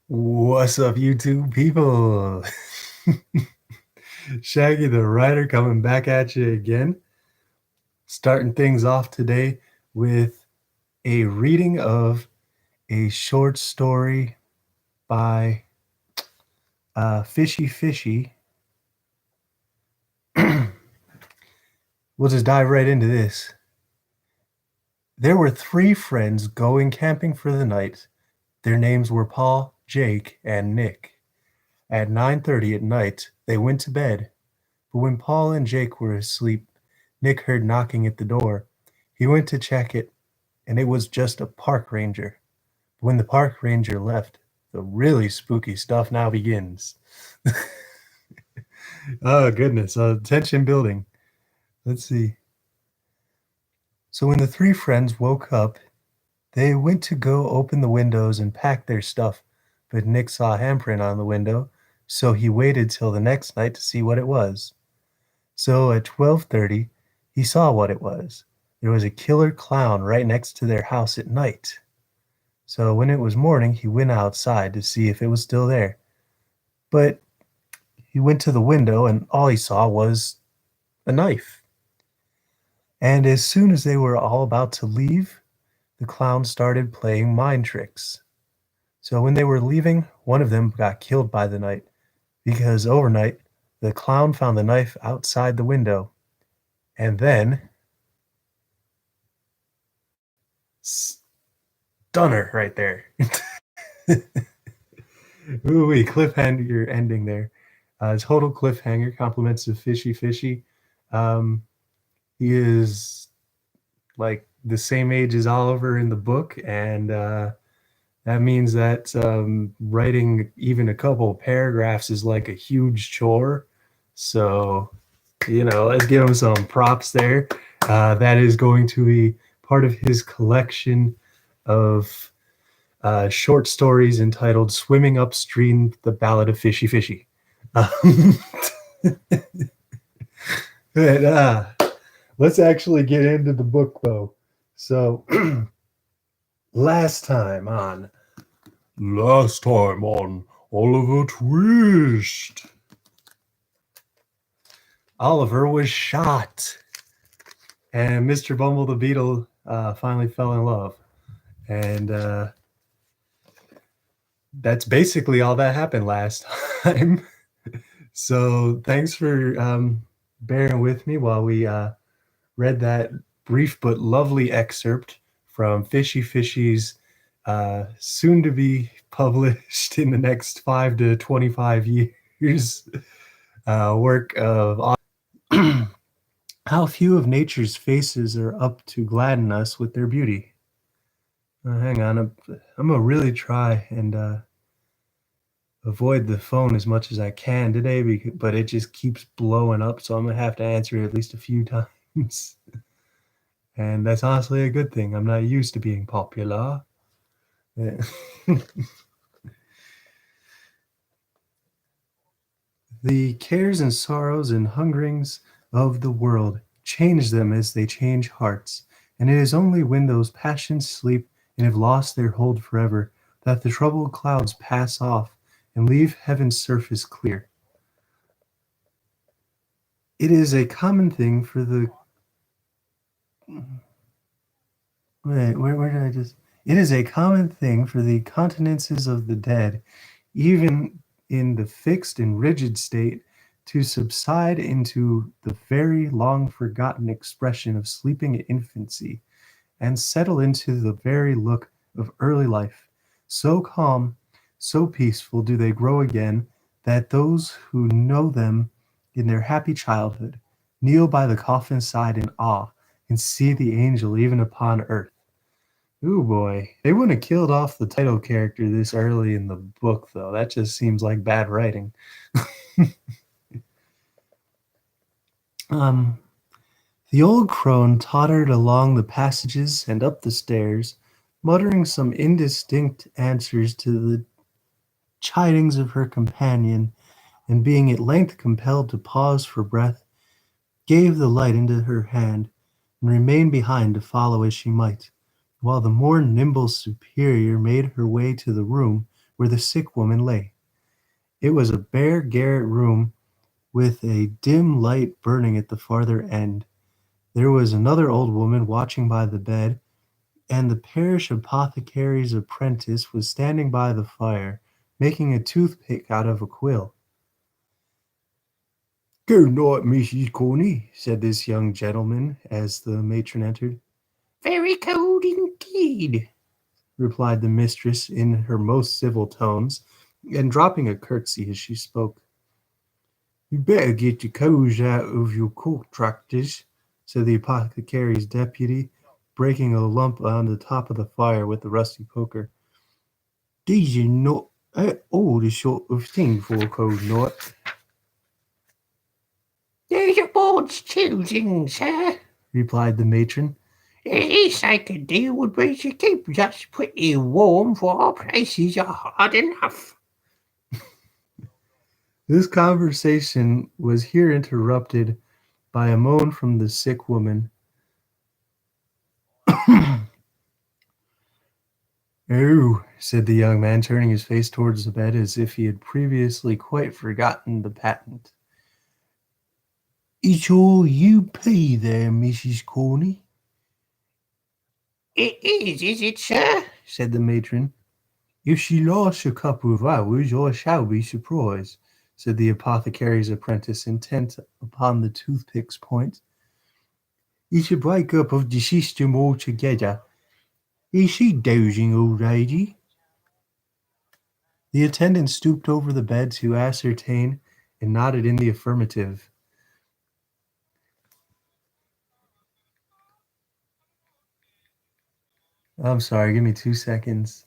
What's up, YouTube people? Shaggy the Writer coming back at you again. Starting things off today with a reading of a short story by FishyFishy. We'll just dive right into this. There were three friends going camping for the night. Their names were Paul, Jake, and Nick. At 9:30 at night, they went to bed. But when Paul and Jake were asleep, Nick heard knocking at the door. He went to check it, and it was just a park ranger. But when the park ranger left, the really spooky stuff now begins. Oh, goodness. Tension building. Let's see. So when the three friends woke up, they went to go open the windows and pack their stuff, but Nick saw a handprint on the window, so he waited till the next night to see what it was. So at 12:30, he saw what it was. There was a killer clown right next to their house at night. So when it was morning, he went outside to see if it was still there. But he went to the window and all he saw was a knife. And as soon as they were all about to leave, the clown started playing mind tricks. So when they were leaving, one of them got killed by the knife because overnight the clown found the knife outside the window. And then stunner right there. Ooh, cliffhanger ending there. Total cliffhanger. Compliments of FishyFishy. He is like the same age as Oliver in the book, and that means that writing even a couple of paragraphs is like a huge chore. So, let's give him some props there. That is going to be part of his collection of short stories entitled Swimming Upstream, The Ballad of FishyFishy. But, let's actually get into the book, though. So, last time on Oliver Twist, Oliver was shot, and Mr. Bumble the Beetle finally fell in love. And that's basically all that happened last time. So thanks for bearing with me while we read that brief but lovely excerpt from FishyFishy's soon to be published in the next 5 to 25 years work of how few of nature's faces are up to gladden us with their beauty. Hang on, I'm gonna really try and avoid the phone as much as I can today, but it just keeps blowing up, so I'm gonna have to answer it at least a few times. And that's honestly a good thing. I'm not used to being popular. The cares and sorrows and hungerings of the world change them as they change hearts, and it is only when those passions sleep and have lost their hold forever that the troubled clouds pass off and leave heaven's surface clear. It is a common thing for the Wait, where did I just? It is a common thing for the countenances of the dead, even in the fixed and rigid state, to subside into the very long forgotten expression of sleeping infancy, and settle into the very look of early life. So calm, so peaceful do they grow again, that those who know them in their happy childhood kneel by the coffin's side in awe, and see the angel even upon earth. Ooh boy, they wouldn't have killed off the title character this early in the book, though. That just seems like bad writing. The old crone tottered along the passages and up the stairs, muttering some indistinct answers to the chidings of her companion, and being at length compelled to pause for breath, gave the light into her hand, and remained behind to follow as she might, while the more nimble superior made her way to the room where the sick woman lay. It was a bare garret room with a dim light burning at the farther end. There was another old woman watching by the bed, and the parish apothecary's apprentice was standing by the fire, making a toothpick out of a quill. "Good night, Mrs. Corney," said this young gentleman as the matron entered. "Very cold indeed," replied the mistress in her most civil tones, and dropping a curtsy as she spoke. "You'd better get your clothes out of your coat tractors," said the apothecary's deputy, breaking a lump on the top of the fire with the rusty poker. "These are not at all the sort of thing for a cold night." "There's a board's choosing, sir," replied the matron. "The least I could do would be to keep us pretty warm, for our places are hard enough." This conversation was here interrupted by a moan from the sick woman. "Oh," said the young man, turning his face towards the bed as if he had previously quite forgotten the patent. "It's all you pay there, Mrs. Corney." "It is it, sir?" said the matron. "If she lasts a couple of hours, I shall be surprised," said the apothecary's apprentice, intent upon the toothpick's point. "It's a break-up of the system altogether. Is she dozing, old lady?" The attendant stooped over the bed to ascertain and nodded in the affirmative. I'm sorry, give me 2 seconds.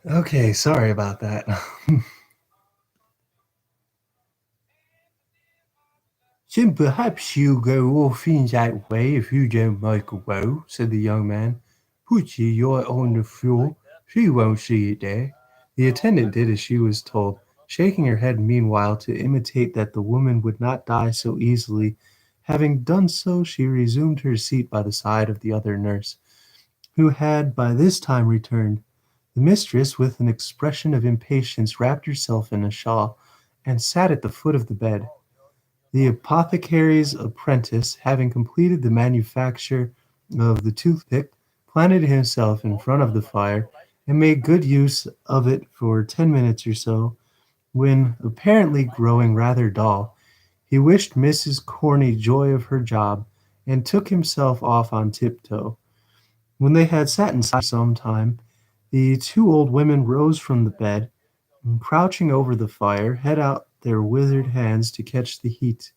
Okay, sorry about that. "Then perhaps you'll go off in that way if you don't make a row," said the young man. "Put your yacht on the floor. She won't see it there." The attendant did as she was told, shaking her head meanwhile to imitate that the woman would not die so easily. Having done so, she resumed her seat by the side of the other nurse, who had by this time returned. The mistress, with an expression of impatience, wrapped herself in a shawl, and sat at the foot of the bed. The apothecary's apprentice, having completed the manufacture of the toothpick, planted himself in front of the fire, and made good use of it for 10 minutes or so, when, apparently growing rather dull, he wished Mrs. Corney joy of her job, and took himself off on tiptoe. When they had sat in silence for some time, the two old women rose from the bed, and crouching over the fire, held out their withered hands to catch the heat.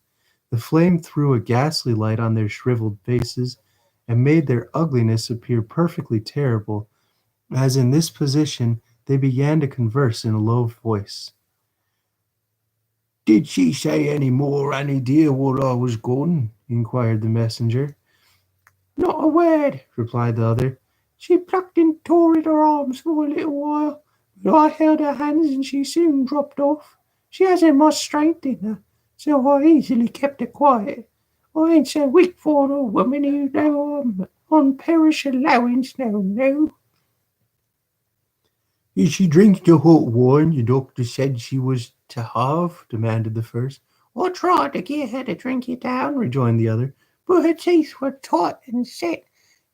The flame threw a ghastly light on their shriveled faces, and made their ugliness appear perfectly terrible, as in this position they began to converse in a low voice. "Did she say any more, Annie dear, while I was gone?" inquired the messenger. "Not a word," replied the other. "She plucked and tore at her arms for a little while, but I held her hands and she soon dropped off. She hasn't much strength in her, so I easily kept her quiet. I ain't so weak for a woman who know I'm on parish allowance now, no." "Did she drink the hot wine the doctor said she was to have?" demanded the first. "I tried to get her to drink it down," rejoined the other, "but her teeth were tight and set,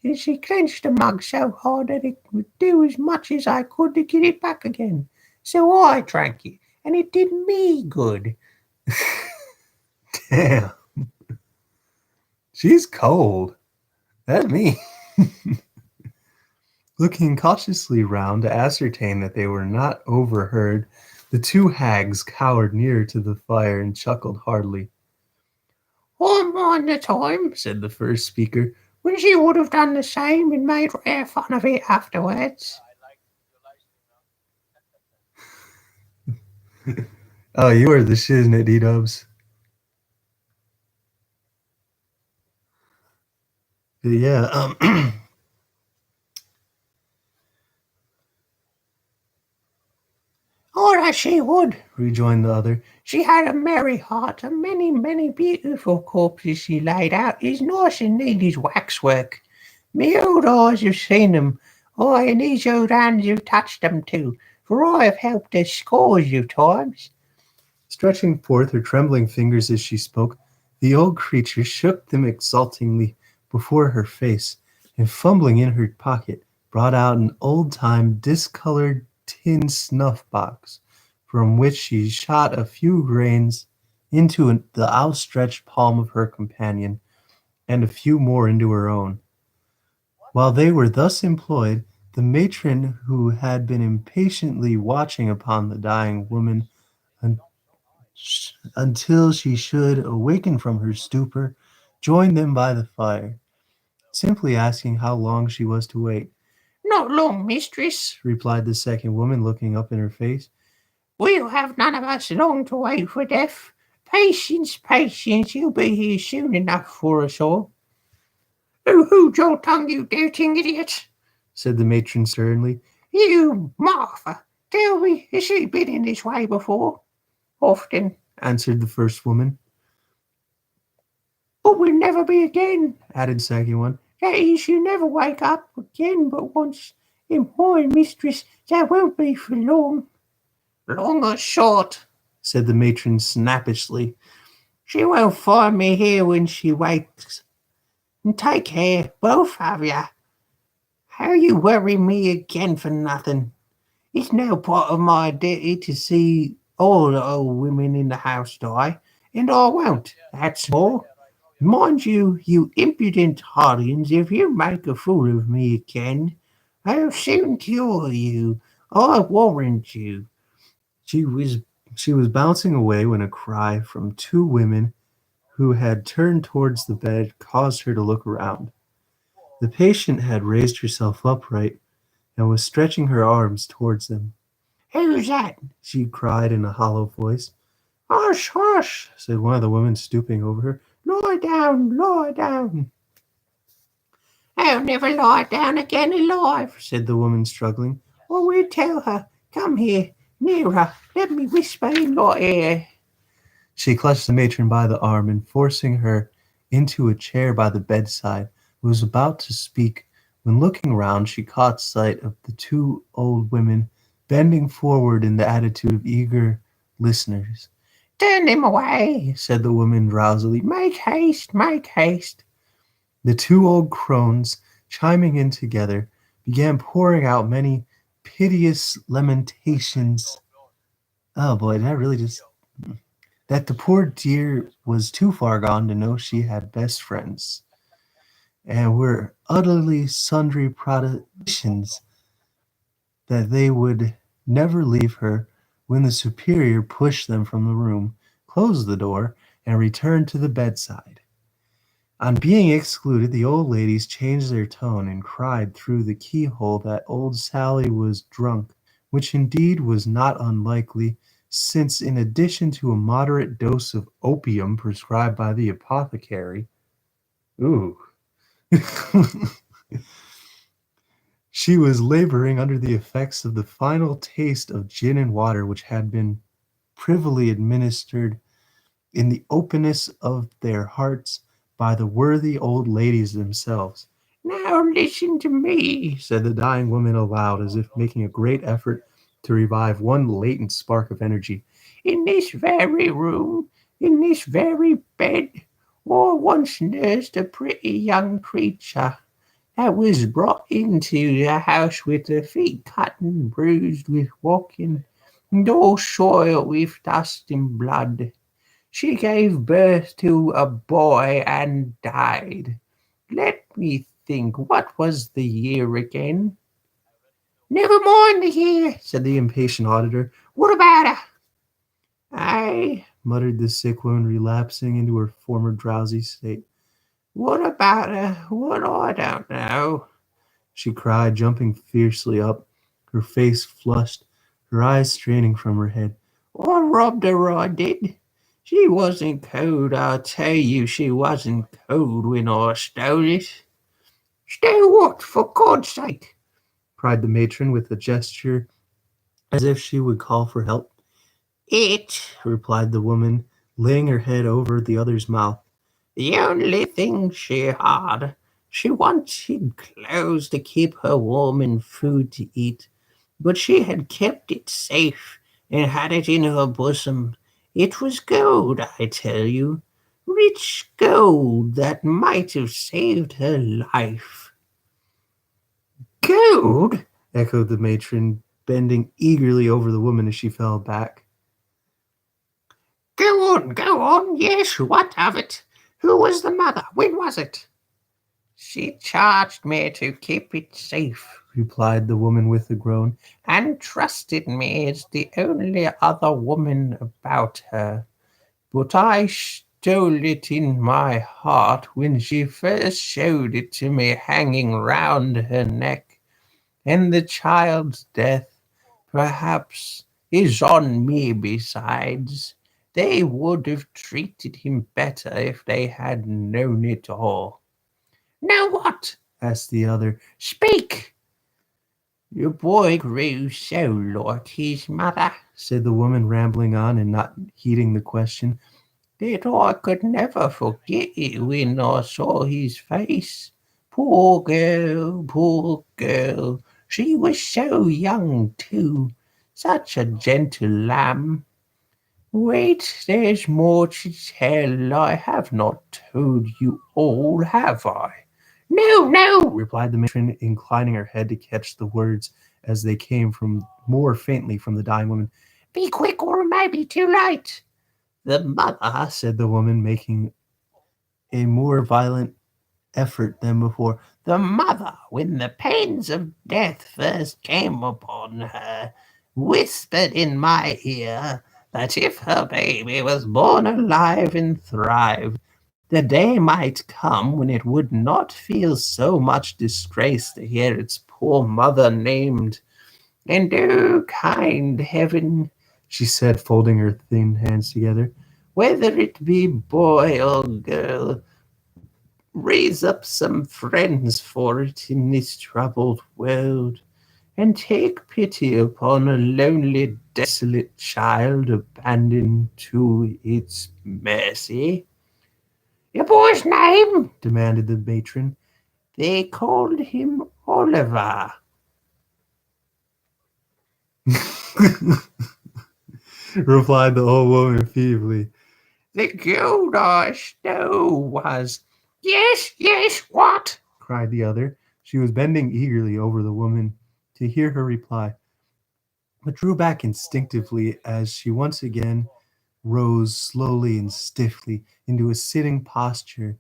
and she clenched the mug so hard that it would do as much as I could to get it back again. So I drank it, and it did me good." Damn, she's cold. That's me. Looking cautiously round to ascertain that they were not overheard, the two hags cowered nearer to the fire and chuckled heartily. I mind the time, said the first speaker, when she would have done the same and made rare fun of it afterwards. Oh, you are the shiznit, D-dubs. Yeah, Oh, that she would, rejoined the other. She had a merry heart, and many, many beautiful corpses she laid out as nice and neat as waxwork. Me old eyes have seen them, aye, and these old hands have touched them too, for I have helped her scores of times. stretching forth her trembling fingers as she spoke, the old creature shook them exultingly before her face, and fumbling in her pocket, brought out an old-time discolored tin snuff-box, from which she shot a few grains into the outstretched palm of her companion, and a few more into her own. While they were thus employed, the matron, who had been impatiently watching upon the dying woman until she should awaken from her stupor, joined them by the fire, simply asking how long she was to wait. Not long, mistress, Replied the second woman, looking up in her face. we'll have none of us long to wait for death. Patience, patience, you'll be here soon enough for us all. Hold your tongue, you doubting idiot, said the matron sternly. You, Martha, tell me, has she been in this way before? Often, answered the first woman. But will never be again, added the second one. That is, you never wake up again but once. In my mistress, that won't be for long. Long or short, said the matron snappishly. She won't find me here when she wakes. And take care, both of you. How you worry me again for nothing? It's now part of my duty to see all the old women in the house die, and I won't, that's more. Mind you, you impudent hardians, if you make a fool of me again, I'll soon cure you, I warrant you. She was she was bouncing away when a cry from two women who had turned towards the bed caused her to look around. The patient had raised herself upright and was stretching her arms towards them. Who's that? She cried in a hollow voice. Hush, hush, said one of the women, stooping over her. Lie down, lie down. I'll never lie down again alive, said the woman, struggling. I will tell her. Come here, nearer, let me whisper in your ear. She clutched the matron by the arm and, forcing her into a chair by the bedside, was about to speak, when, looking round, she caught sight of the two old women bending forward in the attitude of eager listeners. Turn them away, said the woman drowsily. Make haste, make haste. The two old crones, chiming in together, began pouring out many piteous lamentations. Oh boy, did I really just... that the poor dear was too far gone to know she had best friends, and were utterly sundry protestations that they would never leave her, when the superior pushed them from the room, closed the door, and returned to the bedside. On being excluded, the old ladies changed their tone and cried through the keyhole that old Sally was drunk, which indeed was not unlikely, since in addition to a moderate dose of opium prescribed by the apothecary, ooh, she was laboring under the effects of the final taste of gin and water which had been privily administered in the openness of their hearts by the worthy old ladies themselves. Now listen to me, said the dying woman aloud, as if making a great effort to revive one latent spark of energy. In this very room, in this very bed, I once nursed a pretty young creature that was brought into the house with her feet cut and bruised with walking, and all soiled with dust and blood. She gave birth to a boy and died. Let me think, what was the year again? Never mind the year, said the impatient auditor. What about her? Aye, muttered the sick woman, relapsing into her former drowsy state. What about what I don't know? She cried, jumping fiercely up, her face flushed, her eyes straining from her head. I robbed her, I did. She wasn't cold, I tell you, she wasn't cold when I stole it. Stole what, for God's sake? Cried the matron with a gesture as if she would call for help. It, Replied the woman, laying her head over the other's mouth. the only thing she had. She wanted clothes to keep her warm and food to eat, but she had kept it safe and had it in her bosom. It was gold, I tell you, rich gold that might have saved her life. Gold? Echoed the matron, bending eagerly over the woman as she fell back. Go on, yes, what of it? Who was the mother? When was it? She charged me to keep it safe, Replied the woman with a groan. and trusted me as the only other woman about her. But I stole it in my heart when she first showed it to me hanging round her neck, and the child's death, perhaps, is on me besides. They would have treated him better if they had known it all. Now what? Asked the other. Speak! Your boy grew so like his mother, Said the woman, rambling on and not heeding the question. that I could never forget it when I saw his face. Poor girl, poor girl. She was so young, too. Such a gentle lamb. Wait, there's more to tell. I have not told you all, have I? No, Replied the matron, inclining her head to catch the words as they came from more faintly from the dying woman. be quick or it may be too late. The mother, said the woman, making a more violent effort than before. The mother, when the pains of death first came upon her, whispered in my ear that if her baby was born alive and thrived, the day might come when it would not feel so much disgrace to hear its poor mother named. And oh, kind heaven, She said, folding her thin hands together. whether it be boy or girl, raise up some friends for it in this troubled world, and take pity upon a lonely, desolate child abandoned to its mercy. Your boy's name? Demanded the matron. They called him Oliver. Replied the old woman feebly. The gold I stole was. Yes, what? Cried the other. She was bending eagerly over the woman to hear her reply, but drew back instinctively as she once again rose slowly and stiffly into a sitting posture,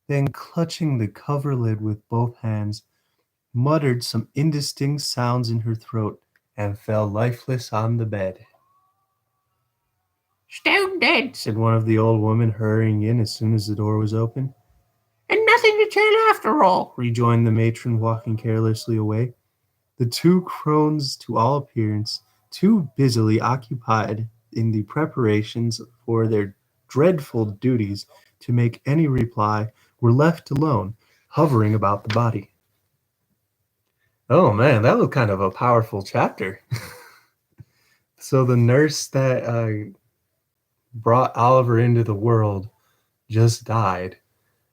then clutching the coverlid with both hands, muttered some indistinct sounds in her throat, and fell lifeless on the bed. Stone dead, Said one of the old women, hurrying in as soon as the door was open. and nothing to tell after all. Rejoined the matron, walking carelessly away. The two crones, to all appearance, too busily occupied in the preparations for their dreadful duties to make any reply, were left alone, hovering about the body. Oh man, that was kind of a powerful chapter. So the nurse that brought Oliver into the world just died,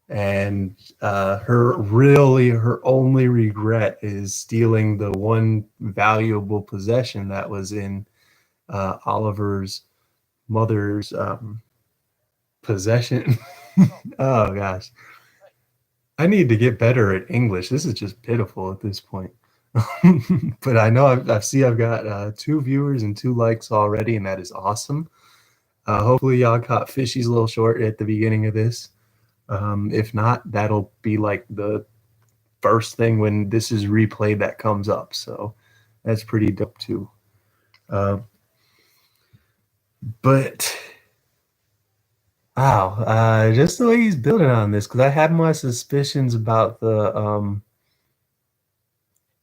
and her only regret is stealing the one valuable possession that was in Oliver's mother's possession. Oh gosh, I need to get better at English. This is just pitiful at this point. But I know I've got 2 viewers and 2 likes already, and that is awesome. Hopefully y'all caught Fishy's little short at the beginning of this. If not, that'll be like the first thing when this is replayed that comes up. So that's pretty dope too. But Wow, just the way he's building on this, because I had my suspicions about the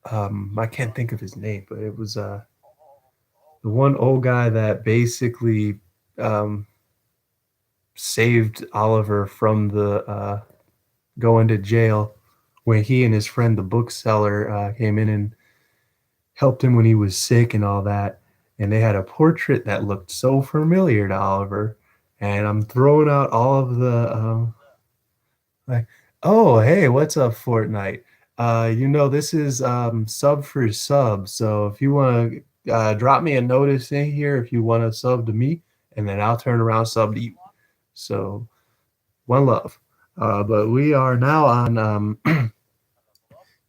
I can't think of his name, but it was the one old guy that basically um saved Oliver from the going to jail when he and his friend the bookseller came in and helped him when he was sick and all that. And they had a portrait that looked so familiar to Oliver. And I'm throwing out all of the like, oh hey, what's up, Fortnite? This is sub for sub. So if you want to drop me a notice in here if you want to sub to me, and then I'll turn around sub to you. So one love. But we are now on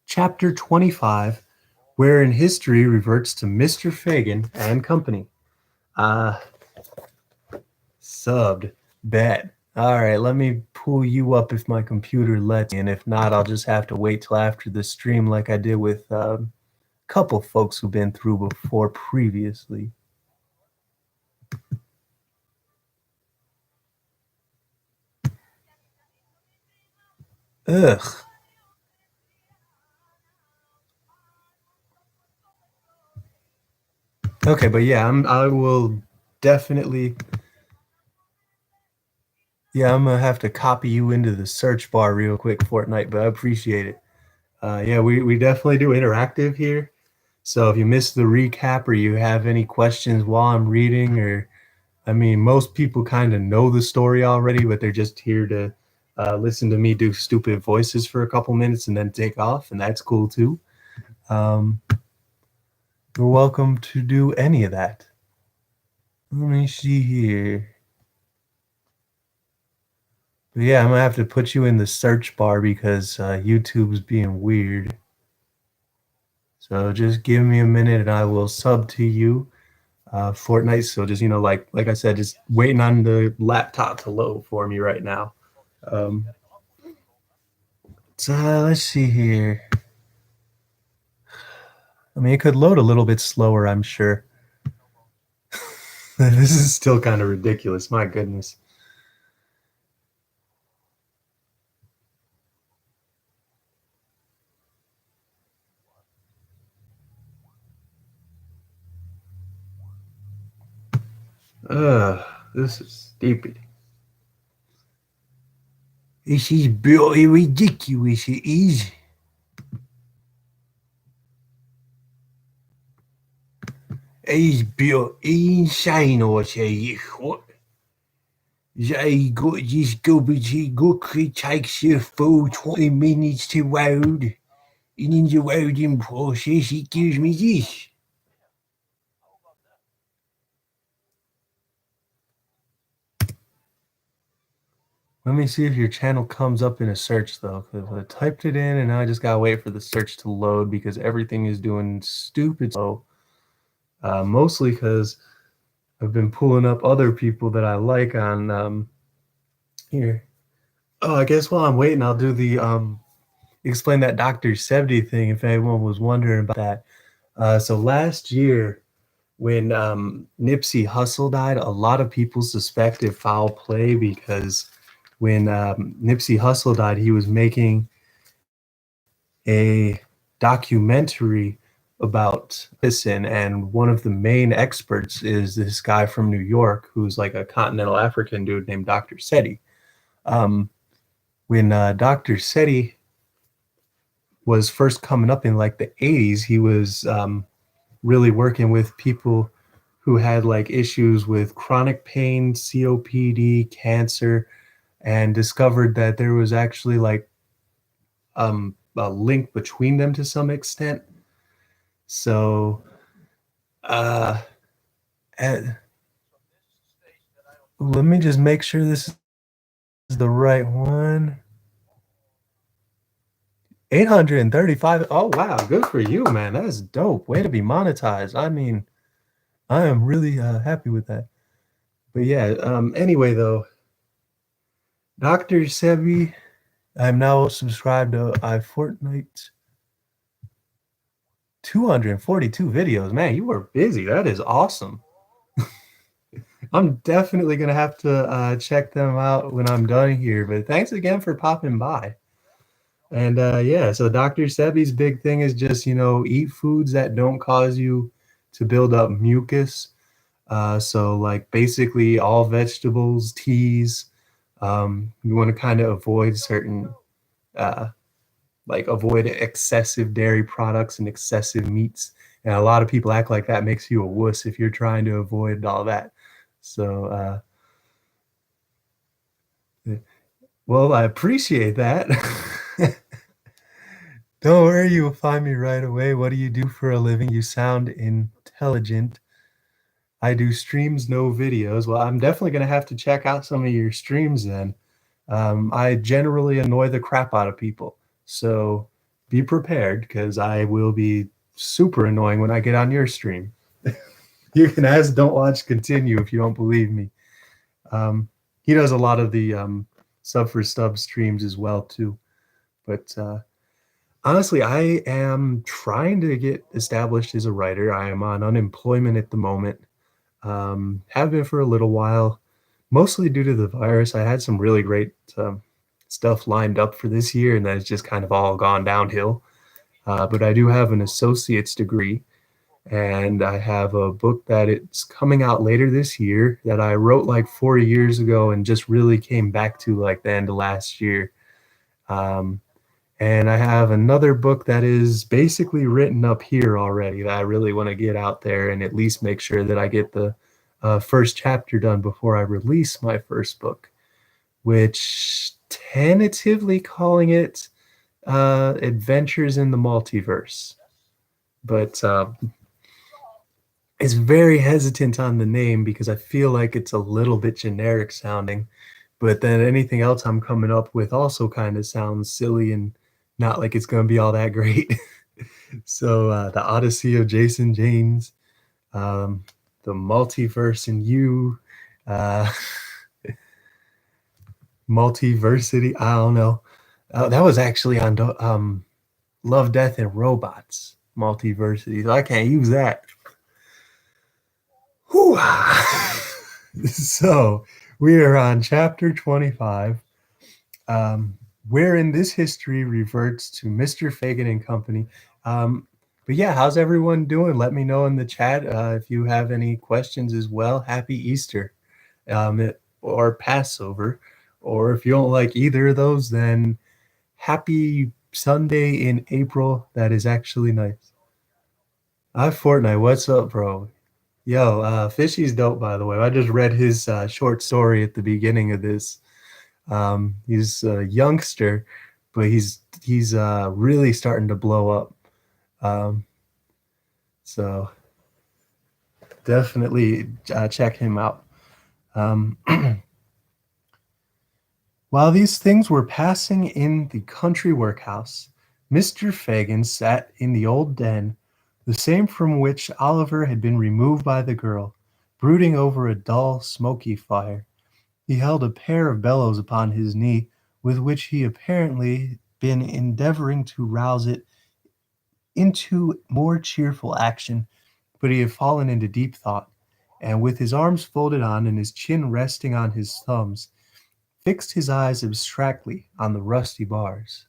chapter 25, wherein history reverts to Mr. Fagin and company. Uh, Subbed. Bet. All right, let me pull you up if my computer lets me, and if not, I'll just have to wait till after the stream like I did with a couple folks who've been through before previously. Ugh. Okay, but yeah, I will definitely. Yeah, I'm gonna have to copy you into the search bar real quick, Fortnite, but I appreciate it. Yeah, we definitely do interactive here. So if you missed the recap or you have any questions while I'm reading, or I mean, most people kind of know the story already, but they're just here to listen to me do stupid voices for a couple minutes and then take off, and that's cool too. Um, you're welcome to do any of that. Let me see here. But yeah, I'm gonna have to put you in the search bar because YouTube's being weird. So just give me a minute and I will sub to you. Fortnite. So just like I said, just waiting on the laptop to load for me right now. Um, so let's see here. I mean, it could load a little bit slower, I'm sure. This is still kind of ridiculous. My goodness. This is stupid. This is bloody ridiculous. It is. He's bloody insane, I tell you what. They got this garbage quickly takes a full 20 minutes to load. And in the loading process, it gives me this. Let me see if your channel comes up in a search, though, because I typed it in, and now I just gotta wait for the search to load because everything is doing stupid slow. Mostly because I've been pulling up other people that I like on here. Oh, I guess while I'm waiting, I'll do the explain that Dr. Sebdi thing if anyone was wondering about that. So last year, when Nipsey Hussle died, a lot of people suspected foul play because when Nipsey Hussle died, he was making a documentary about medicine, and one of the main experts is this guy from New York who's like a continental African dude named Dr. Seti. When Dr. Seti was first coming up in like the 80s, he was really working with people who had like issues with chronic pain, COPD, cancer, and discovered that there was actually like a link between them to some extent. So, uh, let me just make sure this is the right one. 835. Oh, wow. Good for you, man. That's dope. Way to be monetized. I mean, I am really happy with that. But yeah, anyway, though, Dr. Sebi, I'm now subscribed to iFortnite. 242 videos. Man, you were busy. That is awesome. I'm definitely gonna have to check them out when I'm done here. But thanks again for popping by. And yeah, so Dr. Sebi's big thing is just, eat foods that don't cause you to build up mucus. So like basically all vegetables, teas. You want to kind of avoid certain uh, like avoid excessive dairy products and excessive meats. And a lot of people act like that makes you a wuss if you're trying to avoid all that. So well, I appreciate that. Don't worry, you'll find me right away. What do you do for a living? You sound intelligent. I do streams, no videos. Well, I'm definitely going to have to check out some of your streams then. I generally annoy the crap out of people. So be prepared because I will be super annoying when I get on your stream. You can ask Don't Watch Continue if you don't believe me. He does a lot of the sub for stub streams as well too. But honestly, I am trying to get established as a writer. I am on unemployment at the moment. Have been for a little while, mostly due to the virus. I had some really great stuff lined up for this year, and that's just kind of all gone downhill. But I do have an associate's degree, and I have a book that it's coming out later this year that I wrote like 4 years ago and just really came back to like the end of last year. Um, and I have another book that is basically written up here already that I really want to get out there and at least make sure that I get the first chapter done before I release my first book, which tentatively calling it Adventures in the Multiverse. But it's very hesitant on the name because I feel like it's a little bit generic sounding. But then anything else I'm coming up with also kind of sounds silly and not like it's going to be all that great. So the Odyssey of Jason James, the Multiverse in You, uh, Multiversity. I don't know. That was actually on Love, Death, and Robots. Multiversity. So I can't use that. Whew. So we are on chapter 25. Um, wherein this history reverts to Mr. Fagin and company. But yeah, how's everyone doing? Let me know in the chat if you have any questions as well. Happy Easter or Passover. Or if you don't like either of those, then happy Sunday in April. That is actually nice. Hi, Fortnite. What's up, bro? Yo, Fishy's dope, by the way. I just read his short story at the beginning of this. He's a youngster, but he's really starting to blow up. Um, so definitely check him out. Um, While these things were passing in the country workhouse, Mr. Fagin sat in the old den, the same from which Oliver had been removed by the girl, brooding over a dull, smoky fire. He held a pair of bellows upon his knee, with which he apparently been endeavoring to rouse it into more cheerful action, but he had fallen into deep thought, and with his arms folded on and his chin resting on his thumbs, fixed his eyes abstractly on the rusty bars.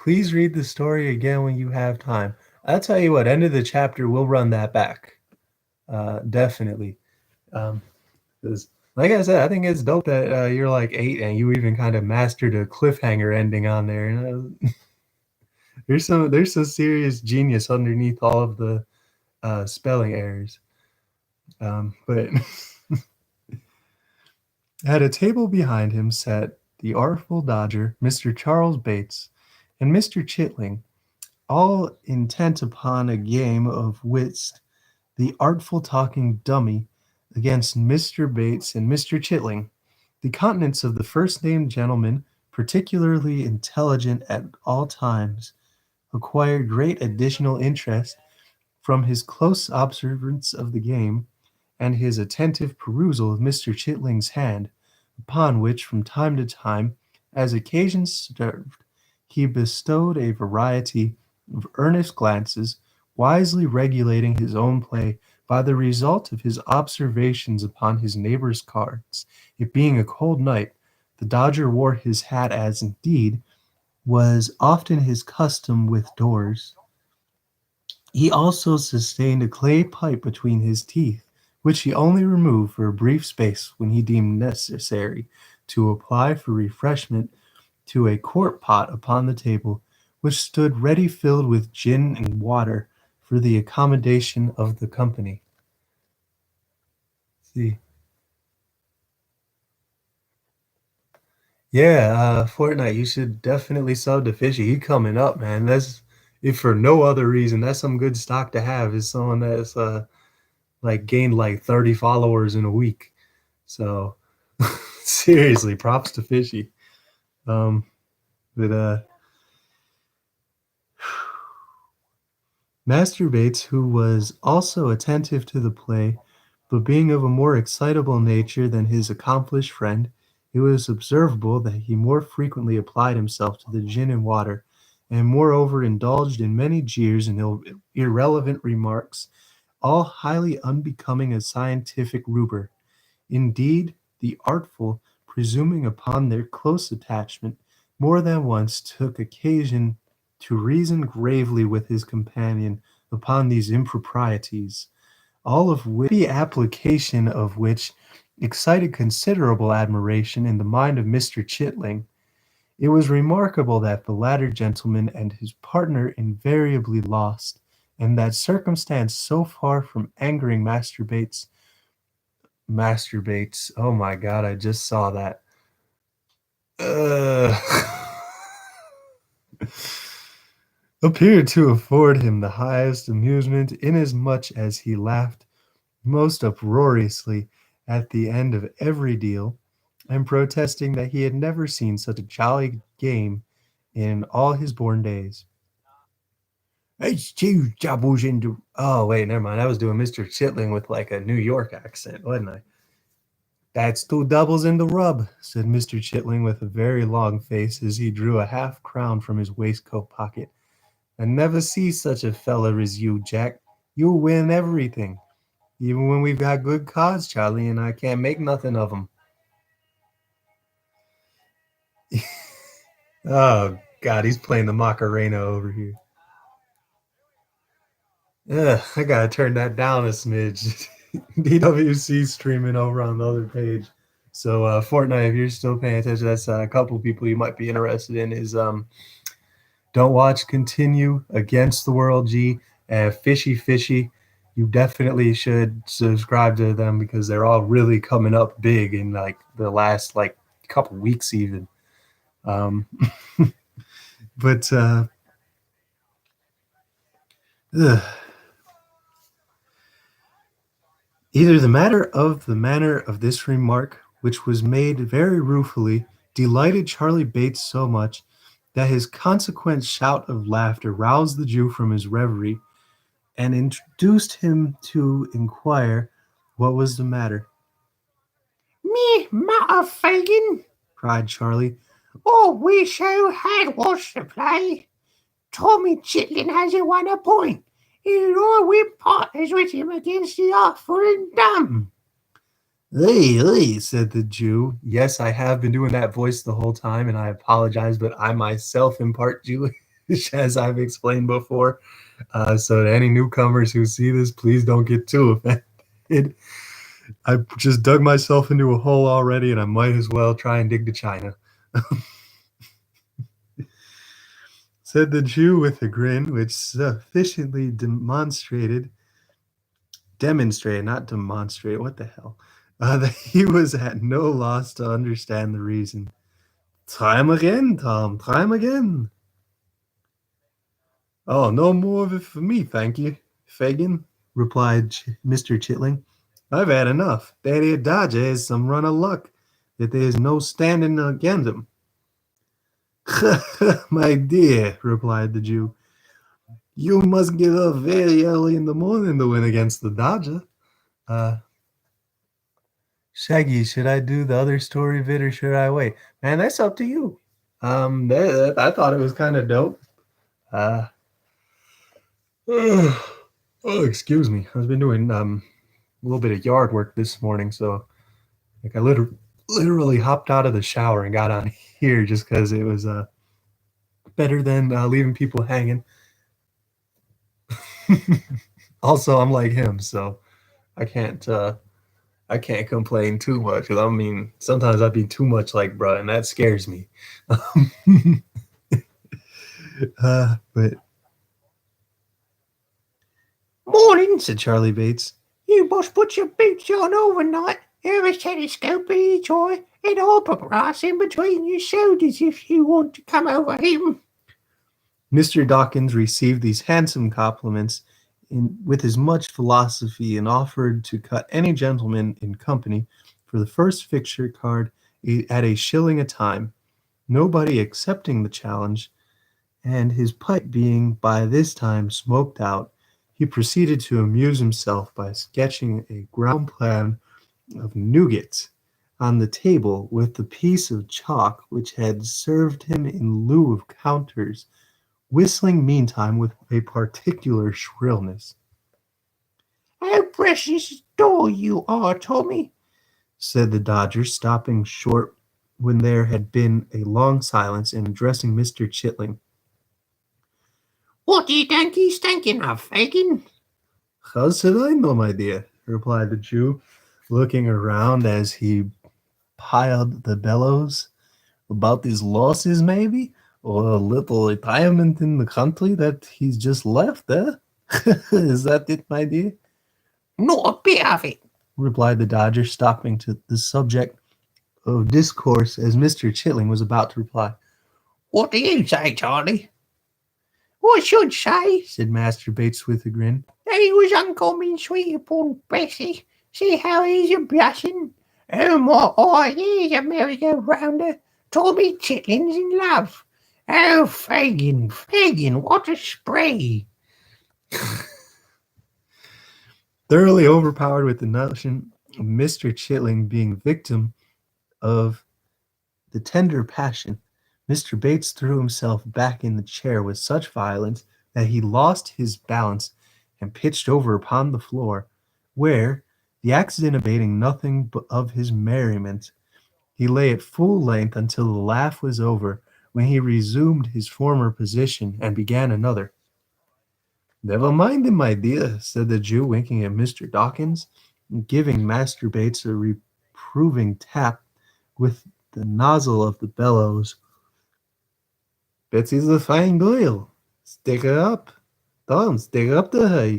Please read the story again when you have time. I'll tell you what, end of the chapter, we'll run that back. Definitely. 'Cause like I said, I think it's dope that you're like 8 and you even kind of mastered a cliffhanger ending on there. There's some serious genius underneath all of the spelling errors. But at a table behind him sat the artful dodger, Mr. Charles Bates, and Mr. Chitling, all intent upon a game of whist, the artful talking dummy against Mr. Bates and Mr. Chitling. The countenance of the first named gentleman, particularly intelligent at all times, acquired great additional interest from his close observance of the game and his attentive perusal of Mr. Chitling's hand, upon which, from time to time, as occasion served, he bestowed a variety of earnest glances, wisely regulating his own play by the result of his observations upon his neighbor's cards. It being a cold night, the Dodger wore his hat as indeed was often his custom with doors. He also sustained a clay pipe between his teeth, which he only removed for a brief space when he deemed necessary to apply for refreshment to a quart pot upon the table, which stood ready filled with gin and water for the accommodation of the company. See. Yeah, Fortnite, you should definitely sub to Fishy. He coming up, man. That's if for no other reason, that's some good stock to have. Is someone that's like gained like 30 followers in a week. So seriously, props to Fishy. Um, but Master Beatz, who was also attentive to the play, but being of a more excitable nature than his accomplished friend, it was observable that he more frequently applied himself to the gin and water, and moreover indulged in many jeers and irrelevant remarks, all highly unbecoming a scientific ruber. Indeed, the artful, presuming upon their close attachment, more than once took occasion to reason gravely with his companion upon these improprieties, all of which the application of which excited considerable admiration in the mind of Mr. Chitling. It was remarkable that the latter gentleman and his partner invariably lost, and that circumstance so far from angering masturbates. Oh my god, I just saw that. Uh, appeared to afford him the highest amusement, inasmuch as he laughed most uproariously at the end of every deal, and protesting that he had never seen such a jolly game in all his born days. It's two doubles into. Oh wait, never mind. I was doing Mr. Chitling with like a New York accent, wasn't I? That's two doubles in the rub, said Mr. Chitling with a very long face as he drew a half-crown from his waistcoat pocket. I never see such a feller as you, Jack. You win everything. Even when we've got good cards, Charlie, and I can't make nothing of them. Oh, God, he's playing the Macarena over here. Ugh, I gotta turn that down a smidge. DWC streaming over on the other page. So Fortnite, if you're still paying attention, that's a couple people you might be interested in. Is Don't Watch Continue Against the World G, FishyFishy. You definitely should subscribe to them because they're all really coming up big in like the last like couple weeks even. Um, but ugh. Either the manner of this remark, which was made very ruefully, delighted Charlie Bates so much that his consequent shout of laughter roused the Jew from his reverie and introduced him to inquire what was the matter. Me matter, Fagin, cried Charlie. all we so had was to play. Tommy Chitlin hasn't won a point. And we're partners with him against the awful and dumb. Hey, said the Jew. Yes, I have been doing that voice the whole time, and I apologize, but I myself am part Jewish, as I've explained before. So to any newcomers who see this, please don't get too offended. I just dug myself into a hole already, and I might as well try and dig to China. Said the Jew with a grin, which sufficiently demonstrated, not demonstrate, what the hell, that he was at no loss to understand the reason. Try him again, Tom, try him again. Oh, no more of it for me, thank you, Fagin, replied Mr. Chitling. I've had enough. Daddy Dodger has some run of luck that there's no standing against him. My dear, replied the Jew, you must get up very early in the morning to win against the Dodger. Shaggy, should I do the other story vid or should I wait? Man, that's up to you. I thought it was kind of dope. Oh, excuse me. I've been doing little bit of yard work this morning, so like I literally hopped out of the shower and got on here just because it was better than leaving people hanging. Also, I'm like him, so I can't uh, I can't complain too much. Cause I mean, sometimes I'd be too much like bruh, and that scares me. But Morning. said Charlie Bates. You must put your boots on overnight. Have a telescope in each eye and opera glass in between your shoulders if you want to come over him. Mr. Dawkins received these handsome compliments with as much philosophy and offered to cut any gentleman in company for the first picture card at a shilling a time, nobody accepting the challenge, and his pipe being by this time smoked out, he proceeded to amuse himself by sketching a ground plan of Newgate on the table with the piece of chalk which had served him in lieu of counters, whistling meantime with a particular shrillness. How precious dull you are, Tommy, said the Dodger, stopping short when there had been a long silence and addressing Mr. Chitling. What do you think he's thinking of, Fagin? How should I know, my dear? Replied the Jew, looking around as he piled the bellows. About his losses, maybe? Or a little retirement in the country that he's just left, eh? Is that it, my dear? Not a bit of it, replied the Dodger, stopping to the subject of discourse as Mr. Chitling was about to reply. What do you say, Charlie? I should say, said Master Bates with a grin, that he was uncommon sweet upon Bessie. See how he's a blushing. Oh my eye, here's a merry-go-rounder. Tommy Chitling's in love. Oh, Fagin, Fagin, what a spree. Thoroughly overpowered with the notion of Mr. Chitling being victim of the tender passion, Mr. Bates threw himself back in the chair with such violence that he lost his balance and pitched over upon the floor, where, the accident abating nothing but of his merriment, he lay at full length until the laugh was over, when he resumed his former position and began another. Never mind him, my dear, said the Jew, winking at Mr. Dawkins, and giving Master Bates a reproving tap with the nozzle of the bellows. Betsy's a fine girl. Stick her up. Tom, stick her up to her.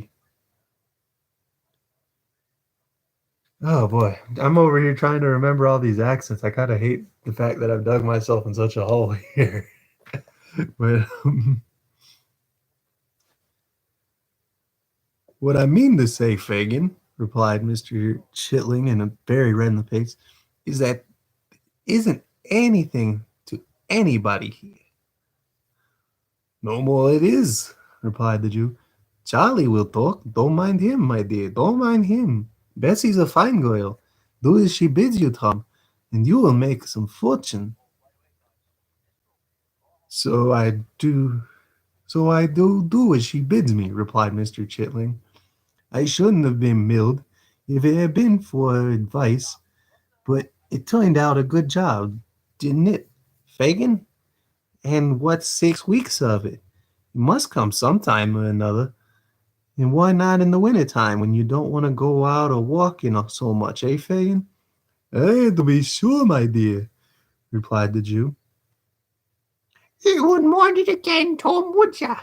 Oh boy, I'm over here trying to remember all these accents. I kind of hate the fact that I've dug myself in such a hole here. But what I mean to say, Fagin, replied Mr. Chitling in a very red in the face, is that isn't anything to anybody here. No more it is, replied the Jew. Charlie will talk. Don't mind him, my dear. Don't mind him. Bessie's a fine girl. Do as she bids you, Tom, and you will make some fortune. So I do do as she bids me, replied Mr. Chitling. I shouldn't have been milled if it had been for advice, but it turned out a good job, didn't it, Fagin? And what's 6 weeks of it? It must come sometime or another. And why not in the winter time when you don't want to go out or walking so much, eh, Fagin? Eh, to be sure, my dear, replied the Jew. You wouldn't mind it again, Tom, would ya?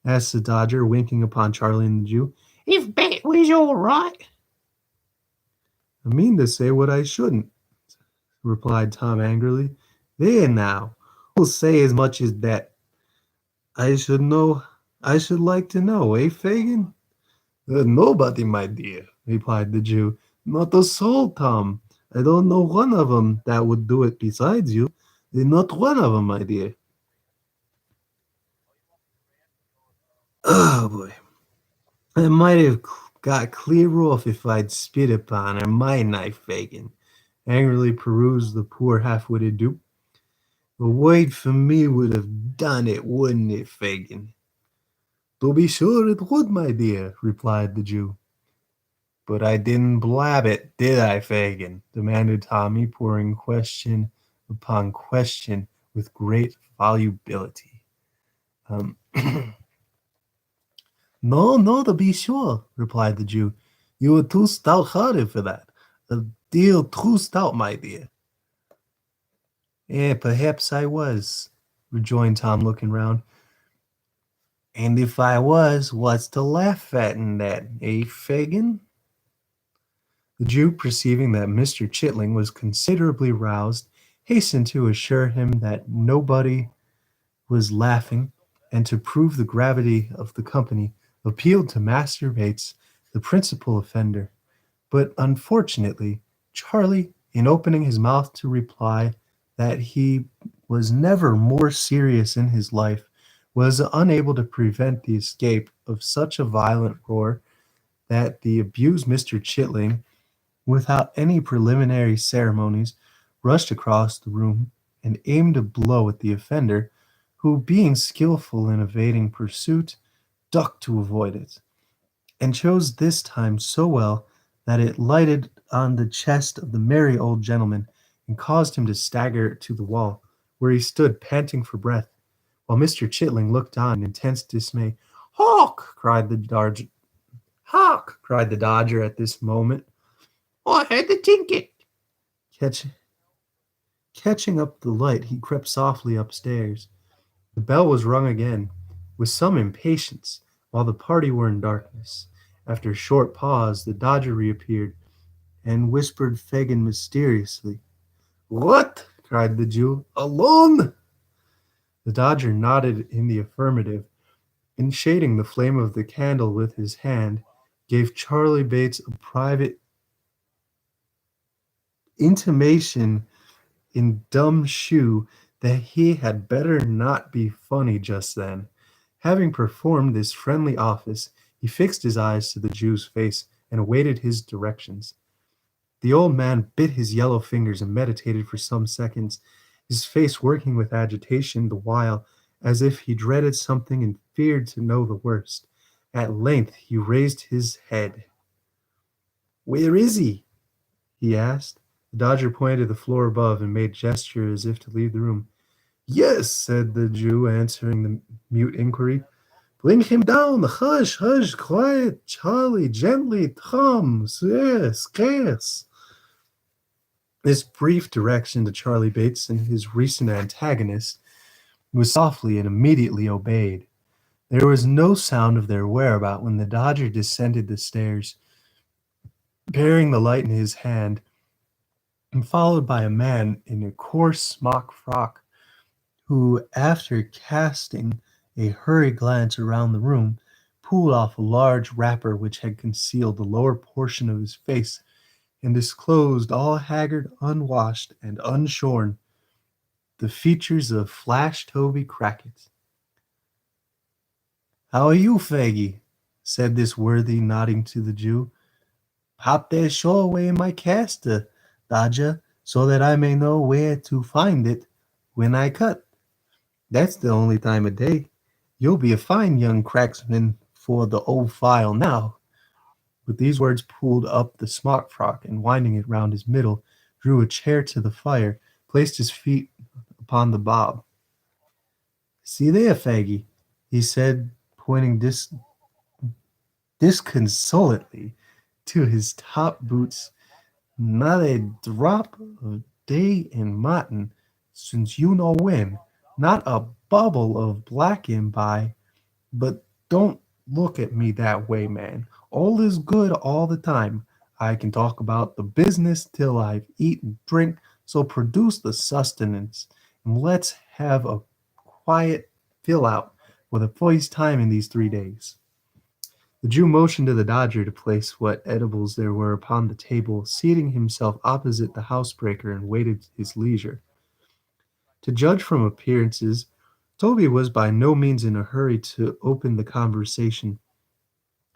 asked the Dodger, winking upon Charlie and the Jew. If Bet was all right. I mean to say what I shouldn't, replied Tom angrily. There now, who'll say as much as that? I should like to know, eh, Fagin? Nobody, my dear, replied the Jew. Not a soul, Tom. I don't know one of 'em that would do it besides you. Not one of 'em, my dear. Oh, boy. I might have got clear off if I'd spit upon her, mightn't I, Fagin? Angrily perused the poor half-witted dupe. A word from me would have done it, wouldn't it, Fagin? To be sure it would, my dear, replied the Jew. But I didn't blab it, did I, Fagin? Demanded Tommy, pouring question upon question with great volubility. Um, No, no, to be sure, replied the Jew. You were too stout-hearted for that. A deal too stout, my dear. Perhaps I was, rejoined Tom, looking round. And if I was, what's to laugh at in that, Fagin? The Jew, perceiving that Mr. Chitling was considerably roused, hastened to assure him that nobody was laughing, and to prove the gravity of the company, appealed to Master Bates, the principal offender. But unfortunately, Charlie, in opening his mouth to reply that he was never more serious in his life, was unable to prevent the escape of such a violent roar that the abused Mr. Chitling, without any preliminary ceremonies, rushed across the room and aimed a blow at the offender, who, being skilful in evading pursuit, ducked to avoid it, and chose this time so well that it lighted on the chest of the merry old gentleman and caused him to stagger to the wall, where he stood panting for breath, while Mr. Chitling looked on in intense dismay. "Hawk!" cried the Dodger. "Hawk!" cried the Dodger at this moment. I had to think it. Catch, Catching up the light, he crept softly upstairs. The bell was rung again, with some impatience, while the party were in darkness. After a short pause, the Dodger reappeared, and whispered Fagin mysteriously. "What?" cried the Jew. "Alone?" The Dodger nodded in the affirmative, and shading the flame of the candle with his hand, gave Charlie Bates a private intimation in dumb shoe that he had better not be funny just then. Having performed this friendly office, he fixed his eyes to the Jew's face and awaited his directions. The old man bit his yellow fingers and meditated for some seconds, his face working with agitation the while, as if he dreaded something and feared to know the worst. At length he raised his head. "Where is he?" he asked. The Dodger pointed to the floor above and made gesture as if to leave the room. "Yes," said the Jew, answering the mute inquiry. "Bring him down. Hush, hush, quiet, Charlie, gently, Tom, yes, yes." This brief direction to Charlie Bates and his recent antagonist was softly and immediately obeyed. There was no sound of their whereabout when the Dodger descended the stairs, bearing the light in his hand, and followed by a man in a coarse smock frock, who, after casting a hurried glance around the room, pulled off a large wrapper which had concealed the lower portion of his face and disclosed, all haggard, unwashed, and unshorn, the features of Flash Toby Crackit. "How are you, Faggy?" said this worthy, nodding to the Jew. "Hop that shawl away in my caster, Dodger, so that I may know where to find it when I cut. That's the only time of day. You'll be a fine young cracksman for the old file now." With these words, pulled up the smock frock, and winding it round his middle, drew a chair to the fire, placed his feet upon the bob. "See there, Faggy," he said, pointing disconsolately to his top boots. "Not a drop of day in mutton since you know when, not a bubble of blacking by. But don't look at me that way, man. All is good all the time. I can talk about the business till I've eaten drink, so produce the sustenance, and let's have a quiet fill out for the first time in these 3 days." The Jew motioned to the Dodger to place what edibles there were upon the table, seating himself opposite the housebreaker, and waited his leisure. To judge from appearances, Toby was by no means in a hurry to open the conversation.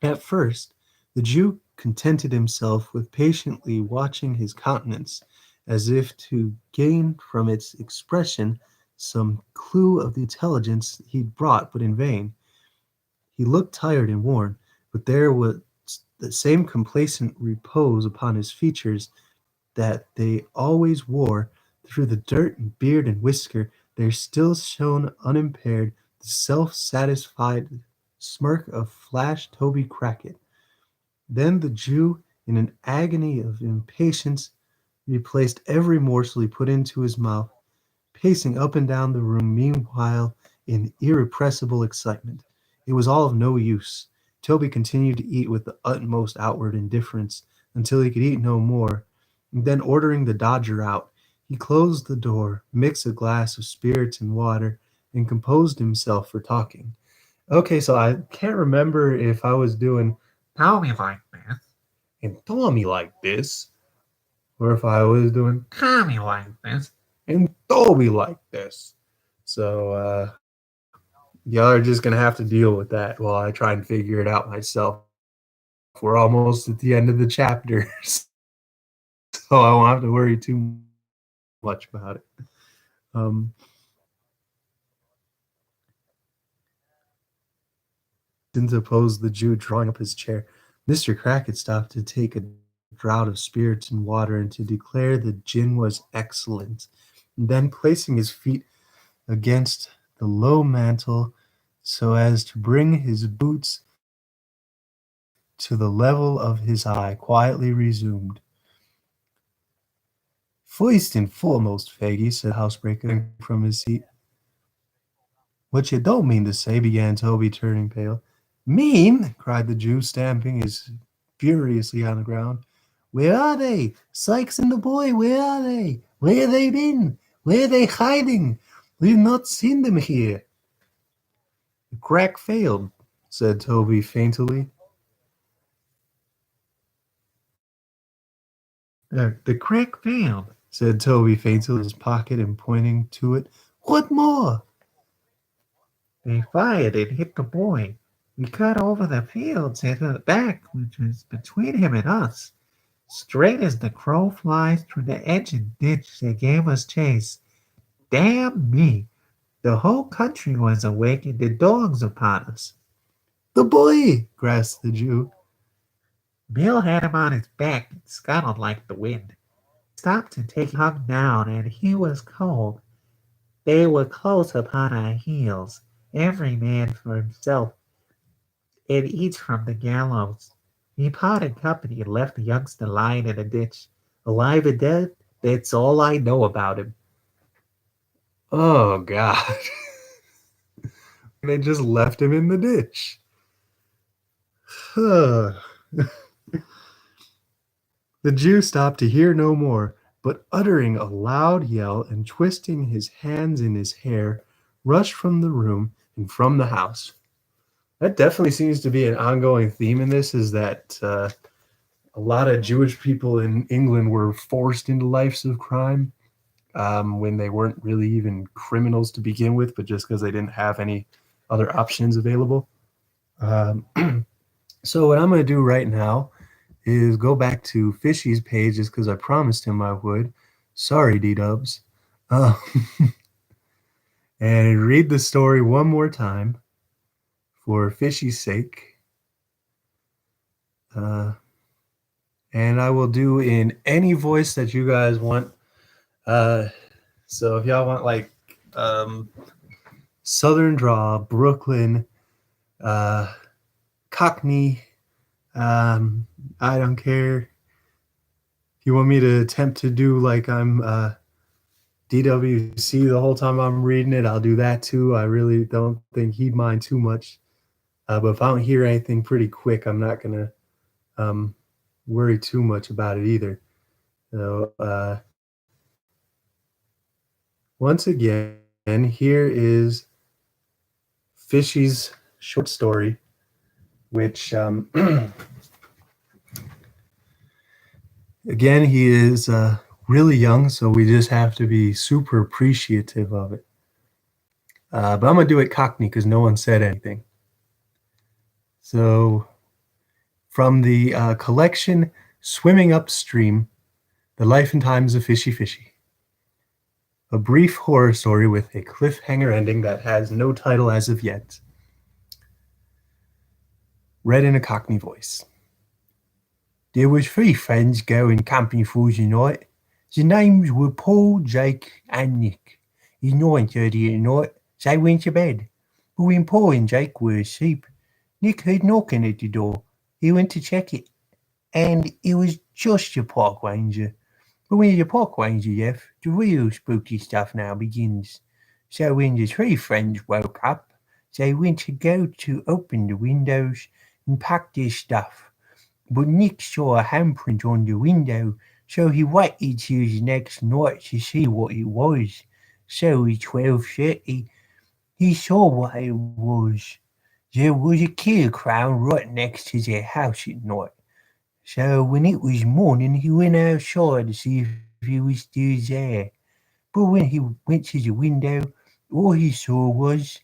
At first, the Jew contented himself with patiently watching his countenance, as if to gain from its expression some clue of the intelligence he brought, but in vain. He looked tired and worn, but there was the same complacent repose upon his features that they always wore. Through the dirt and beard and whisker there still shone unimpaired the self-satisfied smirk of Flash Toby Crackit. Then the Jew, in an agony of impatience, replaced every morsel he put into his mouth, pacing up and down the room meanwhile in irrepressible excitement. It was all of no use. Toby continued to eat with the utmost outward indifference until he could eat no more, and then ordering the Dodger out, he closed the door, mixed a glass of spirits and water, and composed himself for talking. Okay, so I can't remember if I was doing Tommy like this and Tommy like this, or if I was doing Tommy like this and Toby like this. So y'all are just gonna have to deal with that while I try and figure it out myself. We're almost at the end of the chapter, so I won't have to worry too much about it. Interposed the Jew, drawing up his chair. Mr. Crackit stopped to take a draught of spirits and water and to declare the gin was excellent. And then, placing his feet against the low mantel so as to bring his boots to the level of his eye, quietly resumed. First and foremost, Faggy, said Housebreaker from his seat. What you don't mean to say, began Toby, turning pale. Mean? Cried the Jew, stamping his furiously on the ground. Where are they? Sykes and the boy, where are they? Where they been? Where they hiding? We've not seen them here. The crack failed, said Toby faintly. The crack failed, said Toby faintly in his pocket and pointing to it. What more? They fired and hit the boy. We cut over the fields and the back, which was between him and us. Straight as the crow flies through the edge and ditch, they gave us chase. Damn me! The whole country was awake and the dogs upon us. The boy! Grasped the Jew. Bill had him on his back and scuttled like the wind. Stopped to take him hung down, and he was cold. They were close upon our heels, every man for himself, and each from the gallows. We parted company and left the youngster lying in a ditch. Alive and dead, that's all I know about him. Oh, God. They just left him in the ditch. The Jew stopped to hear no more, but uttering a loud yell and twisting his hands in his hair, rushed from the room and from the house. That definitely seems to be an ongoing theme in this, is that a lot of Jewish people in England were forced into lives of crime when they weren't really even criminals to begin with, but just because they didn't have any other options available. So what I'm going to do right now is go back to Fishy's page, just because I promised him I would. Sorry, D-dubs. And read the story one more time for Fishy's sake. And I will do in any voice that you guys want. So if y'all want like Southern drawl, Brooklyn, Cockney, I don't care. If you want me to attempt to do like I'm DWC the whole time I'm reading it, I'll do that too. I really don't think he'd mind too much. But if I don't hear anything pretty quick, I'm not going to worry too much about it either. So once again, here is Fishy's short story, which again, he is really young, so we just have to be super appreciative of it. But I'm going to do it Cockney because no one said anything. So from the collection Swimming Upstream, The Life and Times of Fishy Fishy. A brief horror story with a cliffhanger ending that has no title as of yet. Read in a Cockney voice. There was three friends going camping for the night. The names were Paul, Jake, and Nick. It's 9:30 at night. They went to bed. But when Paul and Jake were asleep, Nick heard knocking at the door. He went to check it, and it was just the park ranger. But when the park ranger left, the real spooky stuff now begins. So when the three friends woke up, they went to go to open the windows and pack their stuff. But Nick saw a handprint on the window, so he waited till the next night to see what it was. So at 12:30, he saw what it was. There was a killer clown right next to their house at night. So when it was morning, he went outside to see if he was still there. But when he went to the window, all he saw was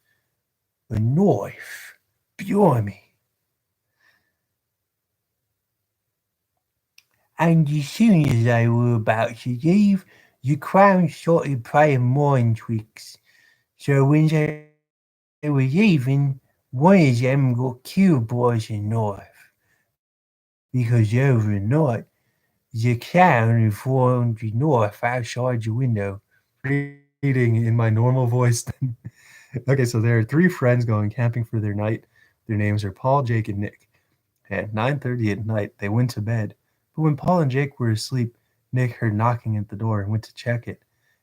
a knife. Blimey. And as soon as they were about to leave, the clown started playing mind tricks. So when they were leaving, one of them got killed by the knife. Because overnight, the clown had found the knife outside the window. Reading in my normal voice then. Okay, so there are three friends going camping for their night. Their names are Paul, Jake, and Nick. At 9:30 at night, they went to bed. But when Paul and Jake were asleep, Nick heard knocking at the door and went to check it.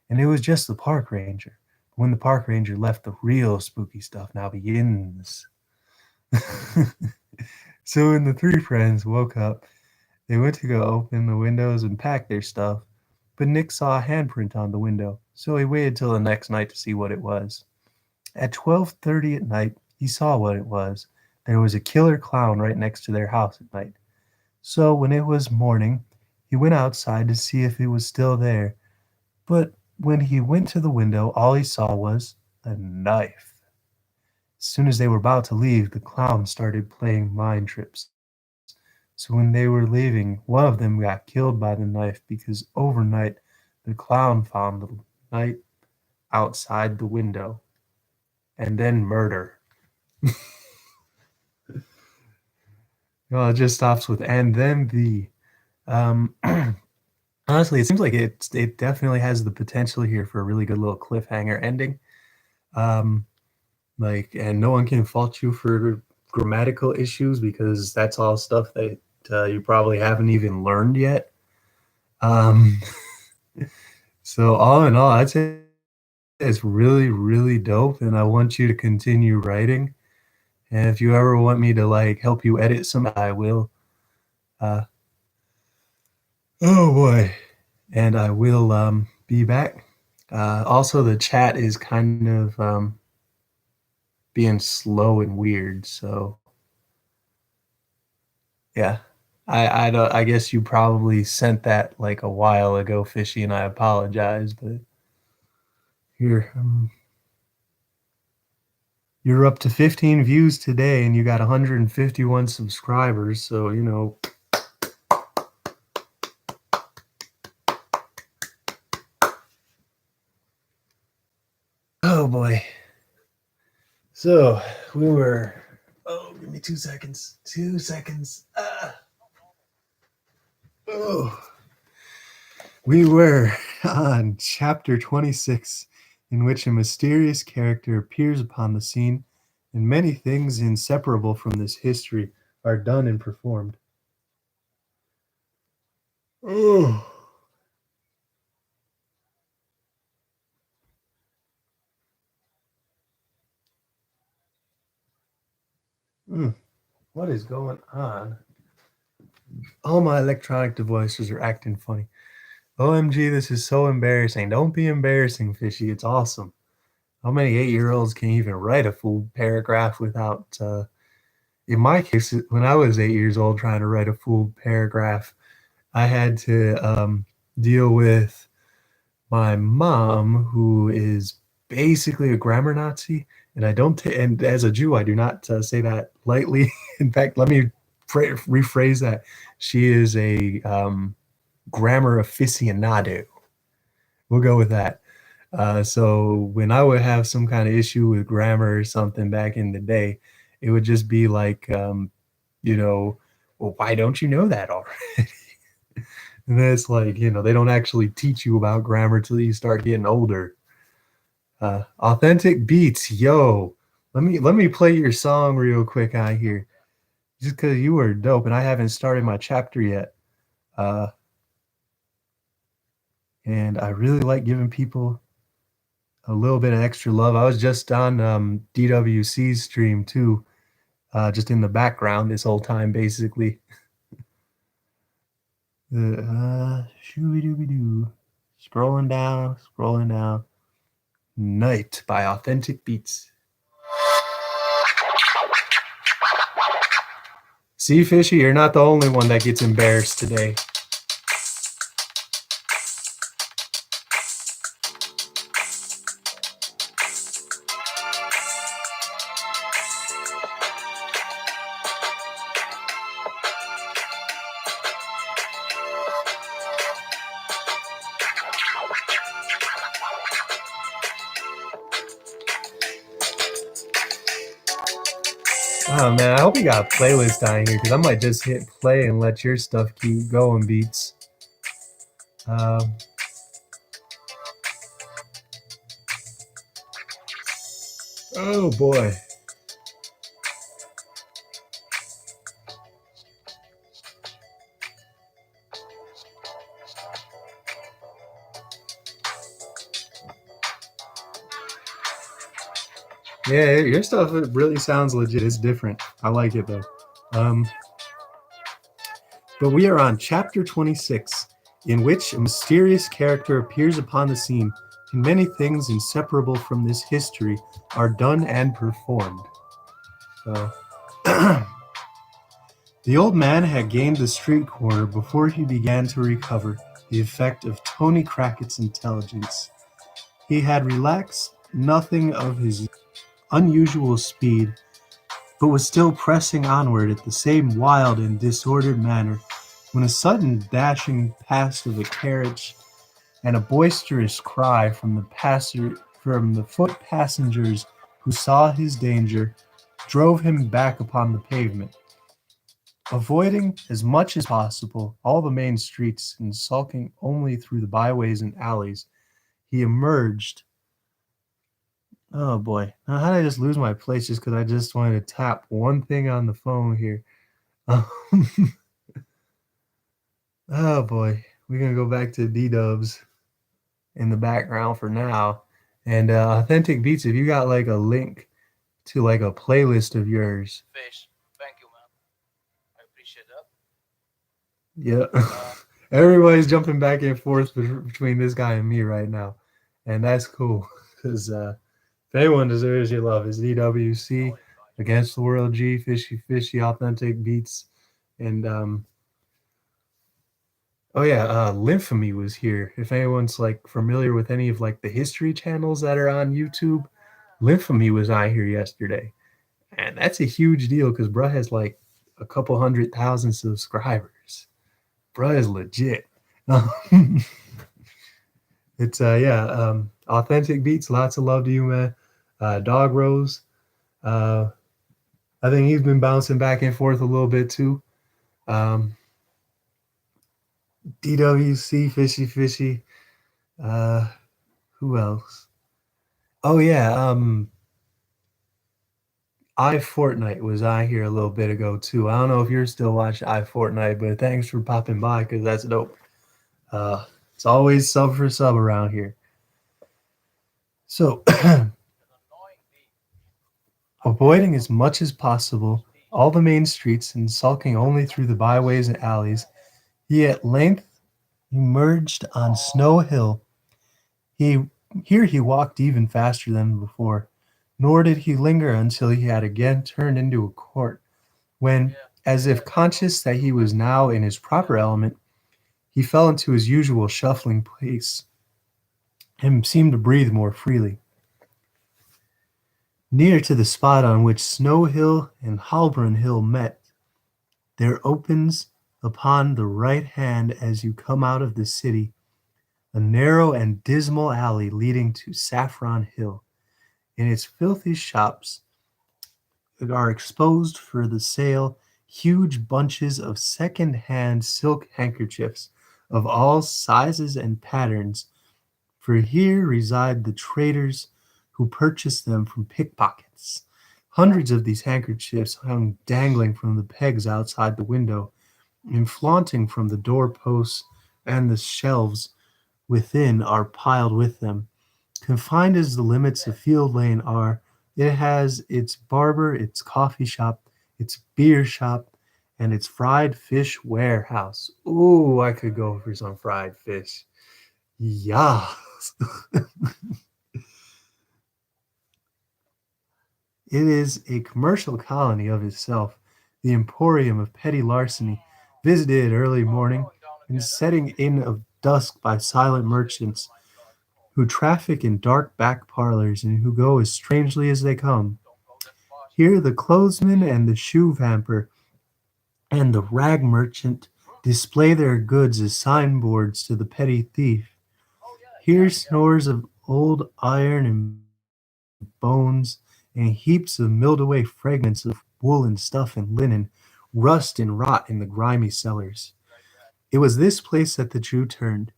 And it was just the park ranger. But when the park ranger left, the real spooky stuff now begins. So when the three friends woke up, they went to go open the windows and pack their stuff. But Nick saw a handprint on the window, so he waited till the next night to see what it was. At 12:30 at night, he saw what it was. There was a killer clown right next to their house at night. So when it was morning, he went outside to see if it was still there. But when he went to the window, all he saw was a knife. As soon as they were about to leave, the clown started playing mind trips. So when they were leaving, one of them got killed by the knife because overnight the clown found the knife outside the window. And then murder. Well, it just stops with and then the. Um, Honestly, it seems like it definitely has the potential here for a really good little cliffhanger ending. Um, and no one can fault you for grammatical issues because that's all stuff that you probably haven't even learned yet. Um, so all in all, I'd say it's really, really dope, and I want you to continue writing. And if you ever want me to help you edit some, I will. Uh, oh boy, and I will be back. Also, the chat is kind of being slow and weird, so yeah. I don't. I guess you probably sent that like a while ago, Fishy, and I apologize, but here you're up to 15 views today, and you got 151 subscribers. So oh boy. So we were. Oh, give me 2 seconds. 2 seconds. Oh. We were on chapter 26, in which a mysterious character appears upon the scene, and many things inseparable from this history are done and performed. Oh. What is going on? All my electronic devices are acting funny. OMG, this is so embarrassing. Don't be embarrassing, Fishy. It's awesome. How many 8-year-olds can even write a full paragraph without, in my case, when I was 8 years old trying to write a full paragraph, I had to deal with my mom, who is basically a grammar Nazi, and and as a Jew, I do not say that lightly. In fact, let me rephrase that. She is a grammar aficionado. We'll go with that. So when I would have some kind of issue with grammar or something back in the day, it would just be like, you know, Well, why don't you know that already? And then it's like, they don't actually teach you about grammar till you start getting older. Authentic Beats, yo. Let me play your song real quick out here. Just because you were dope and I haven't started my chapter yet. And I really like giving people a little bit of extra love. I was just on DWC's stream too, just in the background this whole time, basically. Shooby-dooby-doo. Scrolling down. Night by Authentic Beats. See, Fishy, you're not the only one that gets embarrassed today. Oh man, I hope you got a playlist down here because I might just hit play and let your stuff keep going, Beats. Oh boy. Yeah, your stuff really sounds legit. It's different. I like it though. But we are on chapter 26, in which a mysterious character appears upon the scene, and many things inseparable from this history are done and performed. The old man had gained the street corner before he began to recover the effect of Tony Crackett's intelligence. He had relaxed nothing of his unusual speed, but was still pressing onward at the same wild and disordered manner, when a sudden dashing past of a carriage and a boisterous cry from the foot passengers who saw his danger drove him back upon the pavement. Avoiding as much as possible all the main streets and sulking only through the byways and alleys, he emerged. Oh boy. Now, how did I just lose my place just because I just wanted to tap one thing on the phone here? Oh boy. We're going to go back to D-Dubs in the background for now. And Authentic Beats, if you got like a link to like a playlist of yours. Fish. Thank you, man. I appreciate that. Yeah. Everybody's jumping back and forth between this guy and me right now. And that's cool because if anyone deserves your love, it's DWC, Against the World G, FishyFishy, Authentic Beats, and Linfamy was here. If anyone's like familiar with any of like the history channels that are on YouTube, Linfamy was on here yesterday, and that's a huge deal because bruh has like a couple 100,000 subscribers. Bruh is legit. It's Authentic Beats. Lots of love to you, man. Dog Rose. I think he's been bouncing back and forth a little bit too. DWC, FishyFishy. Who else? Oh yeah, iFortnite was on here a little bit ago too. I don't know if you're still watching iFortnite, but thanks for popping by because that's dope. It's always sub for sub around here. So avoiding as much as possible all the main streets and sulking only through the byways and alleys, he at length emerged on Snow Hill. Here he walked even faster than before, nor did he linger until he had again turned into a court, when, as if conscious that he was now in his proper element, he fell into his usual shuffling pace and seemed to breathe more freely. Near to the spot on which Snow Hill and Halbrun Hill met, there opens upon the right hand as you come out of the city a narrow and dismal alley leading to Saffron Hill. In its filthy shops that are exposed for the sale huge bunches of second-hand silk handkerchiefs of all sizes and patterns, for here reside the traders who purchase them from pickpockets. Hundreds of these handkerchiefs hung dangling from the pegs outside the window, and flaunting from the doorposts, and the shelves within are piled with them. Confined as the limits of Field Lane are, it has its barber, its coffee shop, its beer shop, and its fried fish warehouse. Ooh, I could go for some fried fish. Yeah. It is a commercial colony of itself, the emporium of petty larceny, visited early morning and setting in of dusk by silent merchants who traffic in dark back parlors and who go as strangely as they come. Here the clothesman and the shoe vamper and the rag merchant display their goods as signboards to the petty thief. Here snores of old iron and bones and heaps of milled away fragments of woolen stuff and linen rust and rot in the grimy cellars. It was this place that the Jew turned.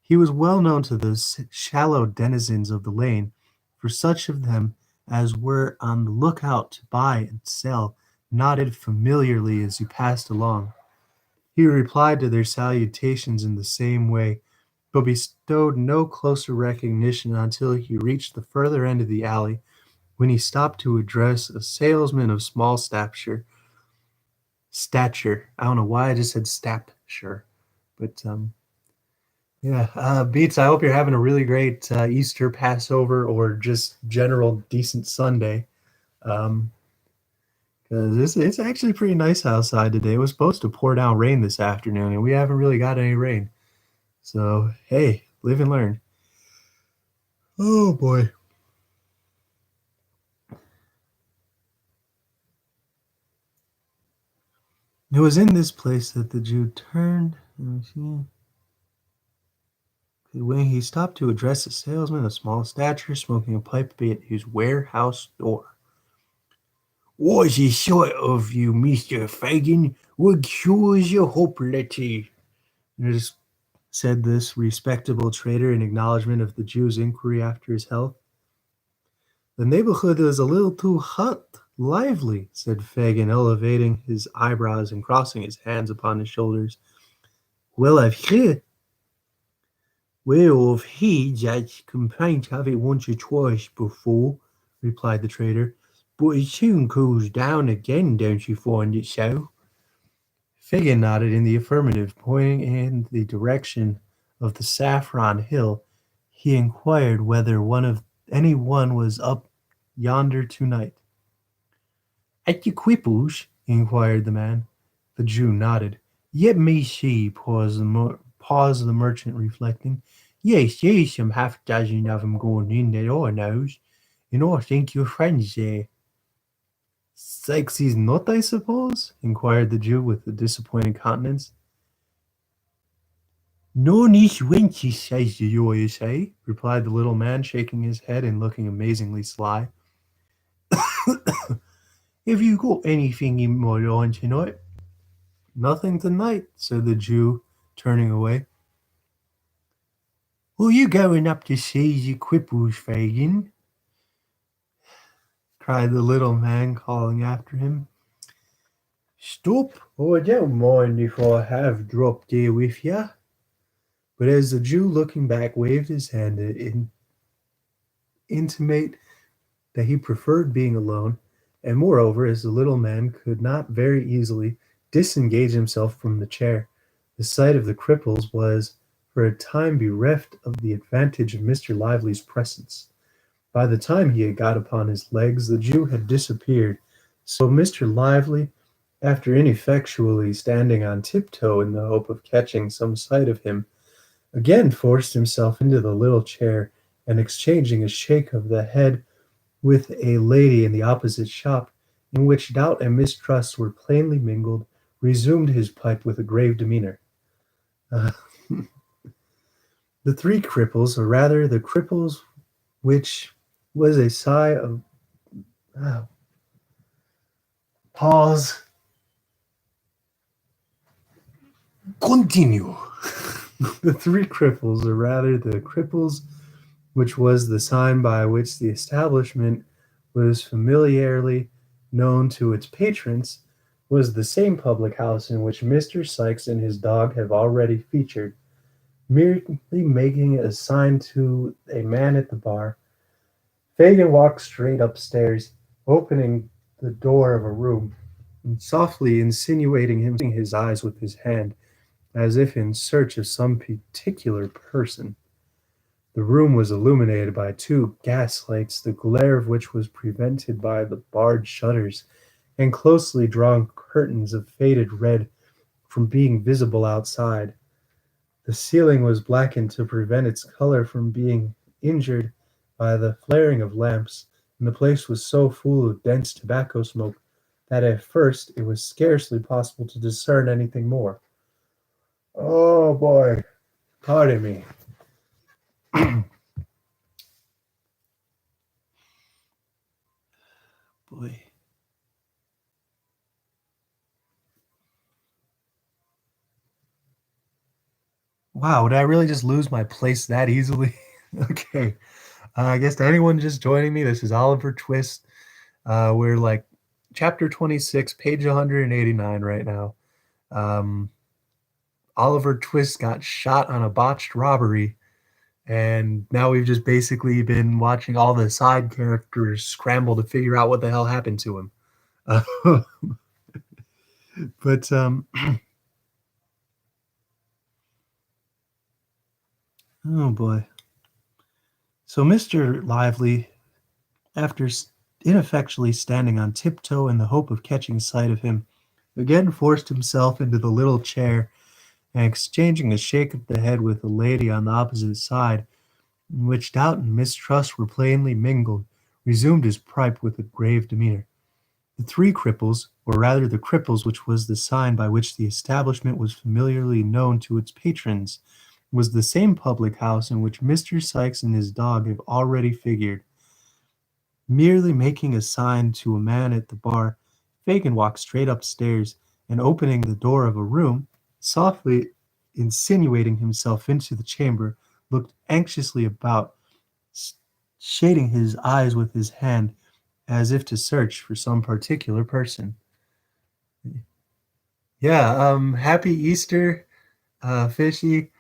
He was well known to those shallow denizens of the lane, for such of them as were on the lookout to buy and sell nodded familiarly as he passed along. He replied to their salutations in the same way, but bestowed no closer recognition until he reached the further end of the alley, when he stopped to address a salesman of small stature. I don't know why I just said stature, but yeah. Beatz, I hope you're having a really great Easter, Passover, or just general decent Sunday. Because it's actually pretty nice outside today. It was supposed to pour down rain this afternoon, and we haven't really got any rain. So, hey, live and learn. Oh, boy. It was in this place that the Jew turned. When he stopped to address a salesman of small stature smoking a pipe at his warehouse door. "What's the sort of you, Mr. Fagin? What cures your hopelessly?" said this respectable trader in acknowledgment of the Jew's inquiry after his health. "The neighborhood is a little too hot, lively," said Fagin, elevating his eyebrows and crossing his hands upon his shoulders. "Well, I've heard that complaint of it once or twice before," replied the trader, "but it soon cools down again, don't you find it so?" Fagin nodded in the affirmative, pointing in the direction of the Saffron Hill. He inquired whether anyone was up yonder tonight. "At the Quipples?" inquired the man. The Jew nodded. "Let me see," paused the merchant, reflecting. "Yes, there's some half-dozen of 'em going in that I knows, and I think your friend's there." "Sexy's not, I suppose?" inquired the Jew with a disappointed countenance. "No nice wenches, says the lawyer, say," replied the little man, shaking his head and looking amazingly sly. "Have you got anything in my line tonight?" "Nothing tonight," said the Jew, turning away. "Are you going up to see the Quipples, Fagin?" cried the little man, calling after him. "Stop, I don't mind if I have dropped there with ya." But as the Jew, looking back, waved his hand to intimate that he preferred being alone, and moreover, as the little man could not very easily disengage himself from the chair, the sight of the cripples was for a time bereft of the advantage of Mr. Lively's presence. By the time he had got upon his legs, the Jew had disappeared, so Mr. Lively, after ineffectually standing on tiptoe in the hope of catching some sight of him, again forced himself into the little chair, and exchanging a shake of the head with a lady in the opposite shop, in which doubt and mistrust were plainly mingled, resumed his pipe with a grave demeanor. The three cripples, or rather the cripples, which was a sigh of pause. Continue. The three cripples, or rather the cripples, which was the sign by which the establishment was familiarly known to its patrons, was the same public house in which Mr. Sykes and his dog have already featured. Merely making a sign to a man at the bar, Fagin walked straight upstairs, opening the door of a room, and softly insinuating his eyes with his hand, as if in search of some particular person. The room was illuminated by two gas lights, the glare of which was prevented by the barred shutters and closely drawn curtains of faded red from being visible outside. The ceiling was blackened to prevent its color from being injured by the flaring of lamps, and the place was so full of dense tobacco smoke that at first it was scarcely possible to discern anything more. Oh boy, pardon me. Boy. Wow, did I really just lose my place that easily? Okay. I guess to anyone just joining me, this is Oliver Twist. We're like chapter 26, page 189 right now. Oliver Twist got shot on a botched robbery, and now we've just basically been watching all the side characters scramble to figure out what the hell happened to him. But oh boy. So Mr. Lively, after ineffectually standing on tiptoe in the hope of catching sight of him, again forced himself into the little chair and exchanging a shake of the head with a lady on the opposite side, in which doubt and mistrust were plainly mingled, resumed his pipe with a grave demeanor. The three cripples, or rather the cripples which was the sign by which the establishment was familiarly known to its patrons, was the same public house in which Mr. Sykes and his dog have already figured. Merely making a sign to a man at the bar, Fagin walked straight upstairs, and opening the door of a room, softly insinuating himself into the chamber, looked anxiously about, shading his eyes with his hand, as if to search for some particular person. Yeah, happy Easter, Fishy.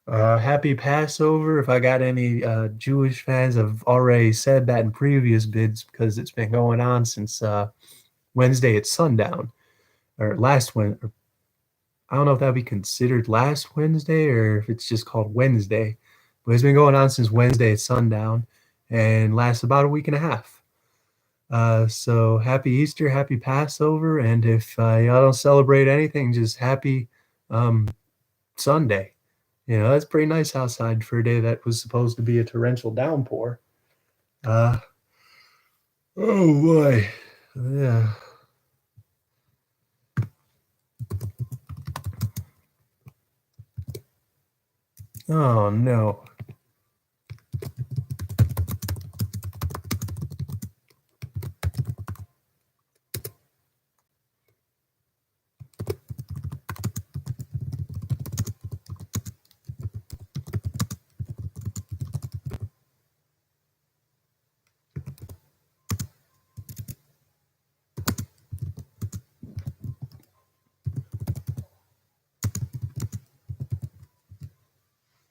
Happy Passover. If I got any Jewish fans, I've already said that in previous bids because it's been going on since Wednesday at sundown, or last Wednesday. I don't know if that would be considered last Wednesday or if it's just called Wednesday, but it's been going on since Wednesday at sundown and lasts about a week and a half. So happy Easter, happy Passover, and if y'all don't celebrate anything, just happy Sunday. You know, that's pretty nice outside for a day that was supposed to be a torrential downpour. Oh boy. Yeah. Oh no.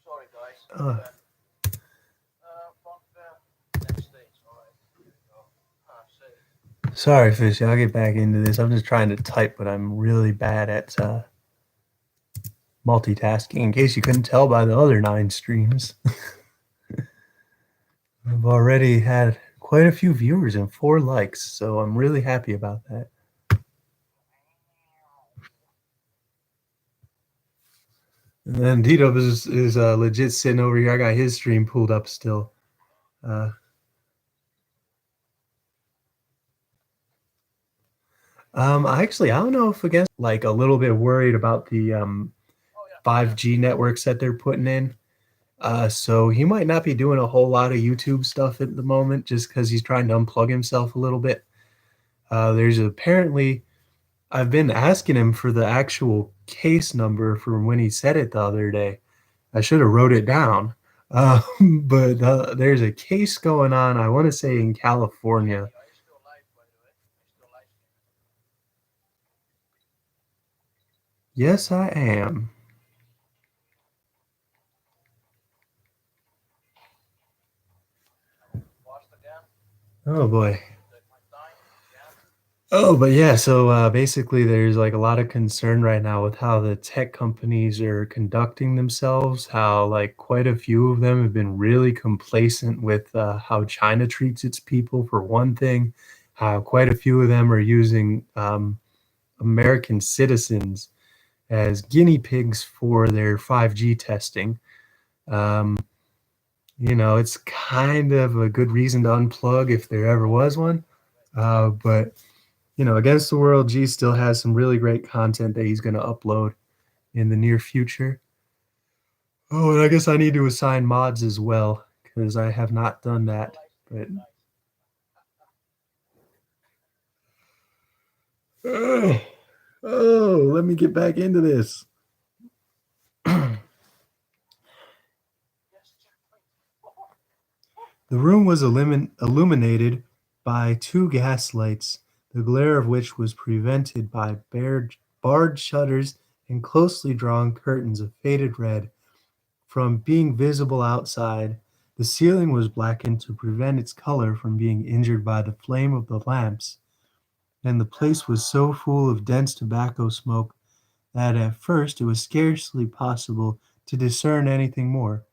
Sorry, guys. Uh, Next stage. All right. Here we go. See. Sorry, Fishy. I'll get back into this. I'm just trying to type, but I'm really bad at multitasking. In case you couldn't tell by the other 9 streams, I've already had quite a few viewers and 4 likes, so I'm really happy about that. And then Tito is legit sitting over here. I got his stream pulled up still. Actually, I don't know if against like a little bit worried about the 5G networks that they're putting in. So he might not be doing a whole lot of YouTube stuff at the moment just because he's trying to unplug himself a little bit. There's apparently I've been asking him for the actual case number from when he said it the other day. I should have wrote it down. But there's a case going on, I want to say in California. Are you still alive, by the way? Are you still live streaming? Yes, I am. Lost again? Oh boy. Take my time again? Oh, but yeah, so basically, there's like a lot of concern right now with how the tech companies are conducting themselves. How, like, quite a few of them have been really complacent with how China treats its people, for one thing. How quite a few of them are using American citizens as guinea pigs for their 5G testing. Um, it's kind of a good reason to unplug if there ever was one. But Against the World G still has some really great content that he's going to upload in the near future. Oh, and I guess I need to assign mods as well because I have not done that. But let me get back into this. The room was illuminated by two gas lights, the glare of which was prevented by barred shutters and closely drawn curtains of faded red from being visible outside. The ceiling was blackened to prevent its color from being injured by the flame of the lamps, and the place was so full of dense tobacco smoke that at first it was scarcely possible to discern anything more.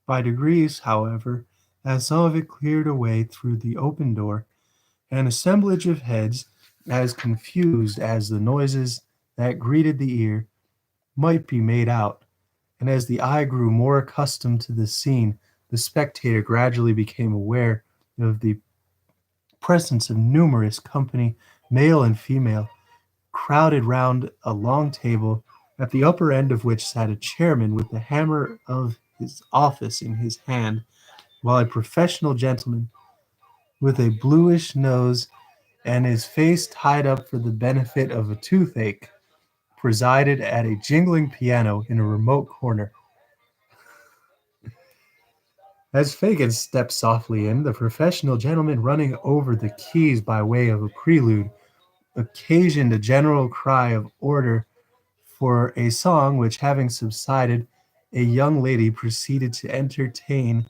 By degrees, however, as some of it cleared away through the open door, an assemblage of heads, as confused as the noises that greeted the ear, might be made out, and as the eye grew more accustomed to the scene, the spectator gradually became aware of the presence of numerous company, male and female, crowded round a long table, at the upper end of which sat a chairman with the hammer of his office in his hand, while a professional gentleman with a bluish nose and his face tied up for the benefit of a toothache presided at a jingling piano in a remote corner. As Fagin stepped softly in, the professional gentleman running over the keys by way of a prelude occasioned a general cry of order for a song which, having subsided, a young lady proceeded to entertain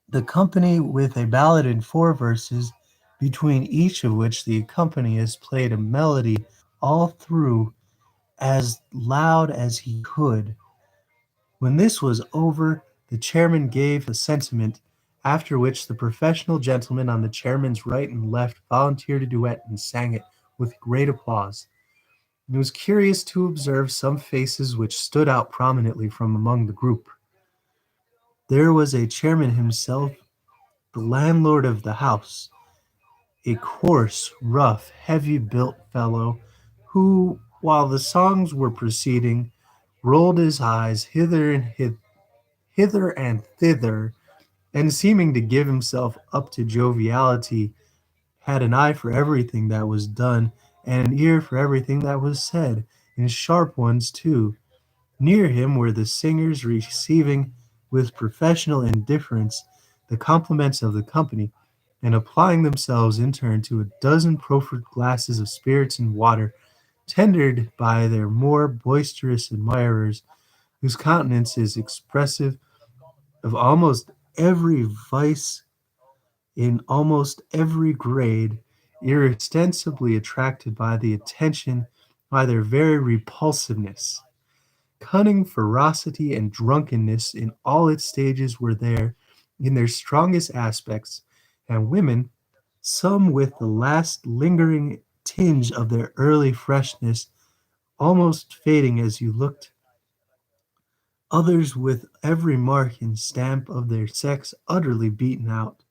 the company with a ballad in four verses, between each of which the accompanist played a melody all through as loud as he could. When this was over, the chairman gave a sentiment, after which the professional gentleman on the chairman's right and left volunteered a duet and sang it with great applause. It was curious to observe some faces which stood out prominently from among the group. There was a chairman himself, the landlord of the house, a coarse, rough, heavy-built fellow, who, while the songs were proceeding, rolled his eyes hither and thither, and seeming to give himself up to joviality, had an eye for everything that was done, and an ear for everything that was said, and sharp ones too. Near him were the singers receiving with professional indifference the compliments of the company, and applying themselves in turn to a dozen proffered glasses of spirits and water, tendered by their more boisterous admirers, whose countenance is expressive of almost every vice in almost every grade, irresponsibly attracted by the attention by their very repulsiveness. Cunning, ferocity, and drunkenness in all its stages were there in their strongest aspects, and women, some with the last lingering tinge of their early freshness, almost fading as you looked, others with every mark and stamp of their sex utterly beaten out,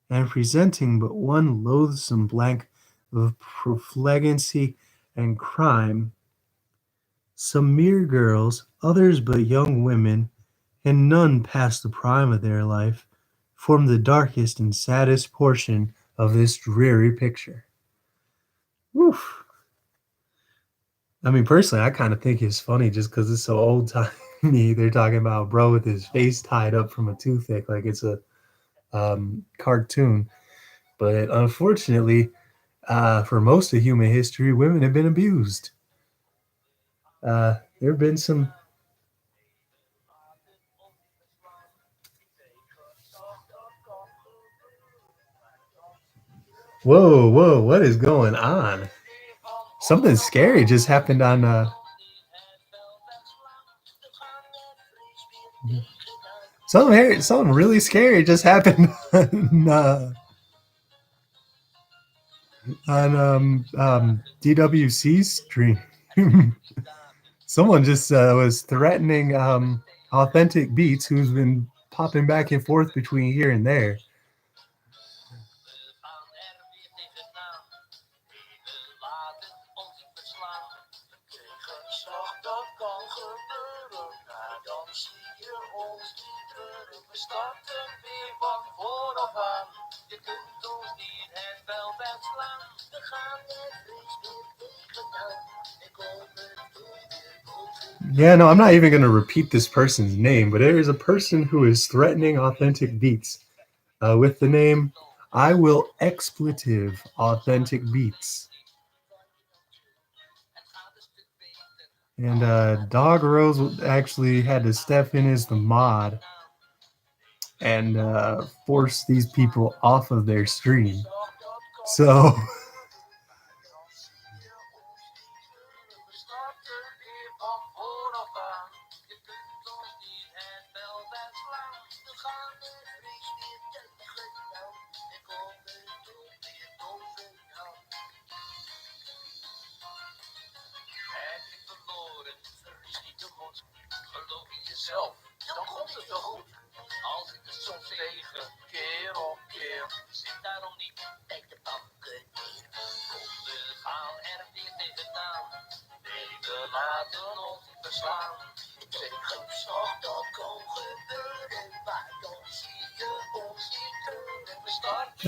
and presenting but one loathsome blank of profligacy and crime. Some mere girls, others but young women, and none past the prime of their life, form the darkest and saddest portion of this dreary picture. Woof! I mean, personally, I kind of think it's funny just because it's so old timey. They're talking about bro with his face tied up from a toothache, like it's a cartoon. But unfortunately, for most of human history, women have been abused. There have been some. Whoa, whoa! What is going on? Something scary just happened on. Something really scary just happened on DWC stream. Someone just was threatening Authentic Beats, who's been popping back and forth between here and there. Yeah, no, I'm not even going to repeat this person's name, but there is a person who is threatening Authentic Beats with the name I Will Expletive Authentic Beats. And Dog Rose actually had to step in as the mod and force these people off of their stream. So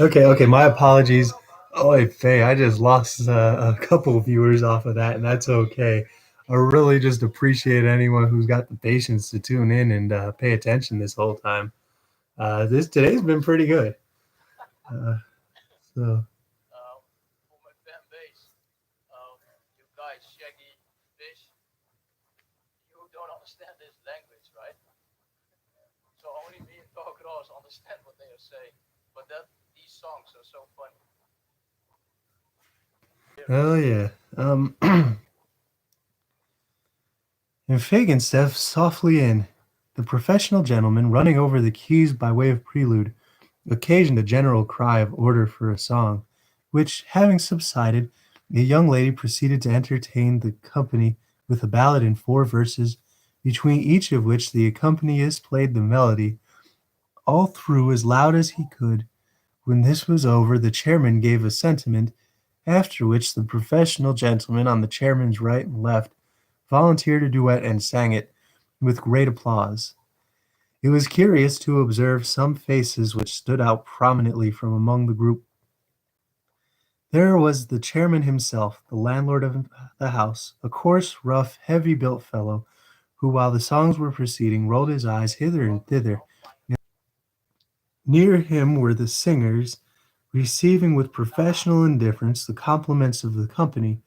Okay, my apologies. Oh, Faye, I just lost a couple viewers off of that, and that's okay. I really just appreciate anyone who's got the patience to tune in and pay attention this whole time. Today's been pretty good. So For my fan base, you guys, Shaggy, Fish, you don't understand this language, right? So only me and Dog Ross understand what they are saying. But these songs are so funny. oh yeah. And Fagin steps softly in. The professional gentleman, running over the keys by way of prelude, occasioned a general cry of order for a song, which, having subsided, the young lady proceeded to entertain the company with a ballad in 4 verses, between each of which the accompanist played the melody, all through as loud as he could. When this was over, the chairman gave a sentiment, after which the professional gentleman on the chairman's right and left volunteered a duet and sang it with great applause. It was curious to observe some faces which stood out prominently from among the group. There was the chairman himself, the landlord of the house, a coarse, rough, heavy-built fellow, who, while the songs were proceeding, rolled his eyes hither and thither. Near him were the singers, receiving with professional indifference the compliments of the company,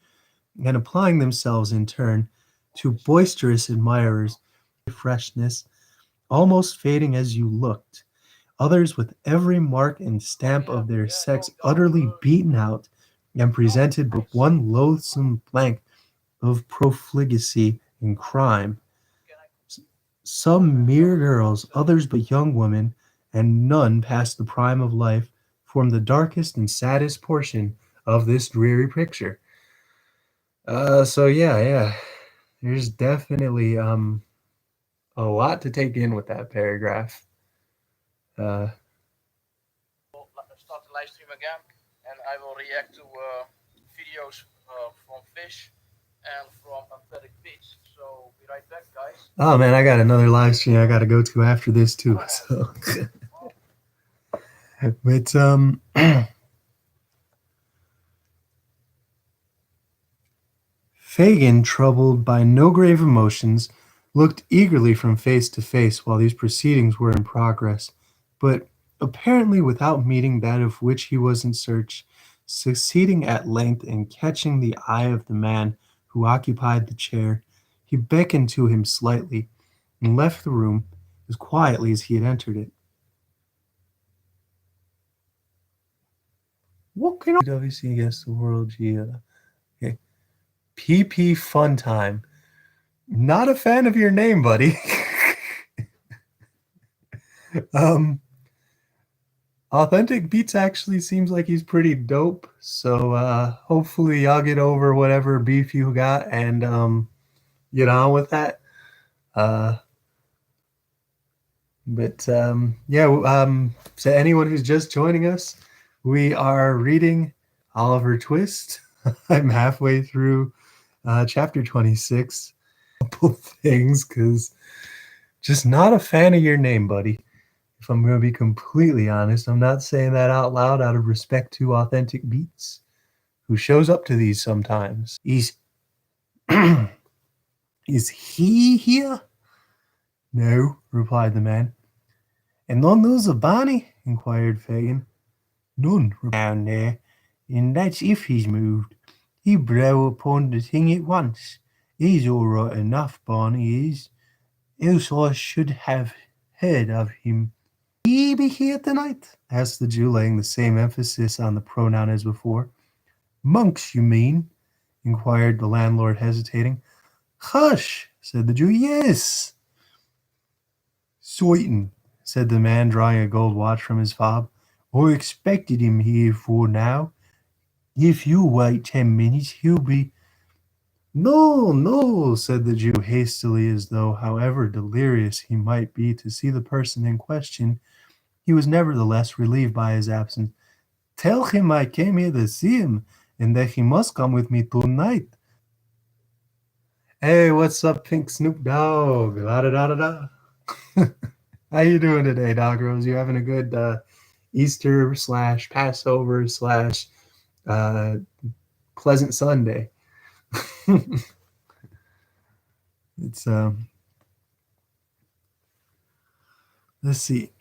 and applying themselves in turn to boisterous admirers, freshness, almost fading as you looked, others with every mark and stamp of their sex utterly beaten out and presented but one loathsome blank of profligacy and crime. Some mere girls, others but young women, and none past the prime of life, form the darkest and saddest portion of this dreary picture. So yeah, there's definitely a lot to take in with that paragraph. We'll start the live stream again, and I will react to videos from Fish and from Athletic Beats. So be right back, guys. Oh man, I got another live stream I got to go to after this too. So, but Fagin, troubled by no grave emotions, looked eagerly from face to face while these proceedings were in progress, but apparently without meeting that of which he was in search, succeeding at length in catching the eye of the man who occupied the chair, he beckoned to him slightly and left the room as quietly as he had entered it. What can I... WC against the world, okay. PP Fun Time. Not a fan of your name, buddy. Authentic Beatz actually seems like he's pretty dope. So hopefully y'all get over whatever beef you got and get on with that. So anyone who's just joining us, we are reading Oliver Twist. I'm halfway through chapter 26. A couple things because just not a fan of your name, buddy. If I'm going to be completely honest, I'm not saying that out loud out of respect to Authentic Beatz, who shows up to these sometimes. Is he here? No, replied the man. And none knows of Barney? Inquired Fagin. None, down there, and that's if he's moved. He blow upon the thing at once. He's all right enough, Barney is. Else I should have heard of him. He be here tonight? Asked the Jew, laying the same emphasis on the pronoun as before. Monks, you mean? Inquired the landlord, hesitating. Hush, said the Jew. Yes. Certain, said the man, drawing a gold watch from his fob. I expected him here for now. If you wait 10 minutes, he'll be... No, no, said the Jew hastily, as though, however delirious he might be to see the person in question, he was nevertheless relieved by his absence. Tell him I came here to see him, and that he must come with me tonight. Hey, what's up, Pink Snoop Dogg? La-da-da-da-da. How you doing today, Dogros? You having a good Easter / Passover / pleasant Sunday? It's let's see.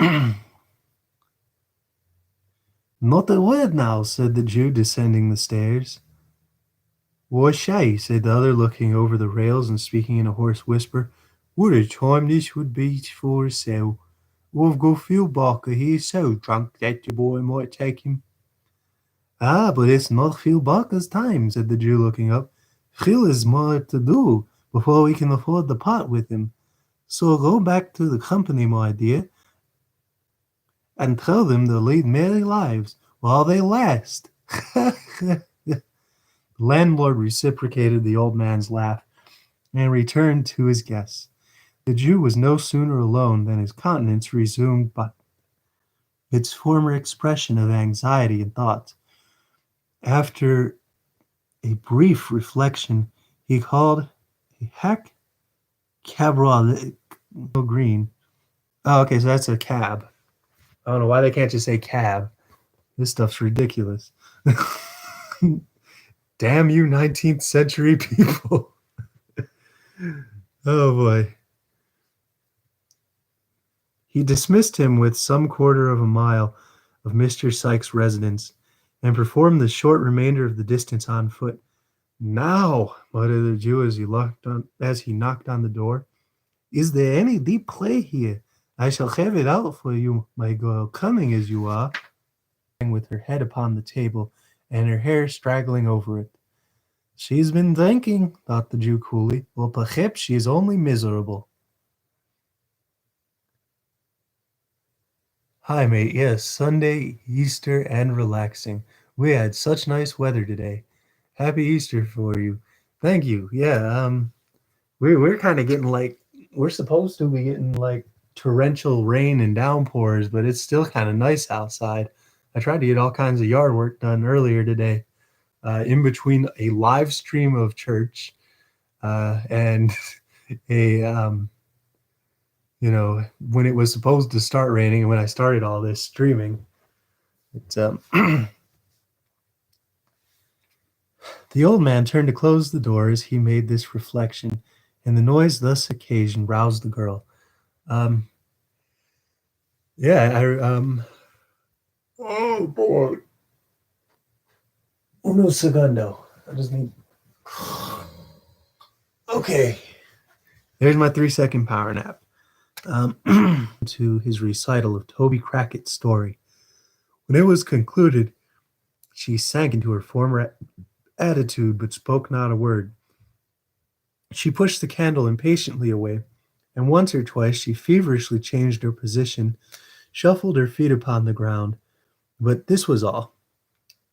Not a word now, said the Jew, descending the stairs. Why, shay, said the other, looking over the rails and speaking in a hoarse whisper. What a time this would be for a sale. I've got Phil Barker here so drunk that the boy might take him. Ah, but it's not Phil Barker's time, said the Jew, looking up. Phil has more to do before we can afford to part with him. So go back to the company, my dear, and tell them to lead merry lives while they last. The landlord reciprocated the old man's laugh and returned to his guests. The Jew was no sooner alone than his countenance resumed but its former expression of anxiety and thought. After a brief reflection, he called a hack cabriolet green. Oh, okay, so that's a cab. I don't know why they can't just say cab. This stuff's ridiculous. Damn you, 19th century people. Oh boy. He dismissed him with some quarter of a mile of Mr. Sykes' residence and performed the short remainder of the distance on foot. Now, muttered the Jew as he knocked on the door, is there any deep play here? I shall have it out for you, my girl, cunning as you are, with her head upon the table and her hair straggling over it. She's been drinking, thought the Jew coolly. Well, perhaps she is only miserable. Hi, mate. Yes, Sunday, Easter, and relaxing. We had such nice weather today. Happy Easter for you. Thank you. Yeah, we're kind of getting we're supposed to be getting torrential rain and downpours, but it's still kind of nice outside. I tried to get all kinds of yard work done earlier today, in between a live stream of church and a when it was supposed to start raining and when I started all this streaming. It's The old man turned to close the door as he made this reflection, and the noise thus occasioned roused the girl. Um, yeah, oh boy. Uno segundo. I just need. Okay. There's my 3-second power nap. To his recital of Toby Crackett's story. When it was concluded, she sank into her former attitude but spoke not a word. She pushed the candle impatiently away, and once or twice she feverishly changed her position, shuffled her feet upon the ground. But this was all.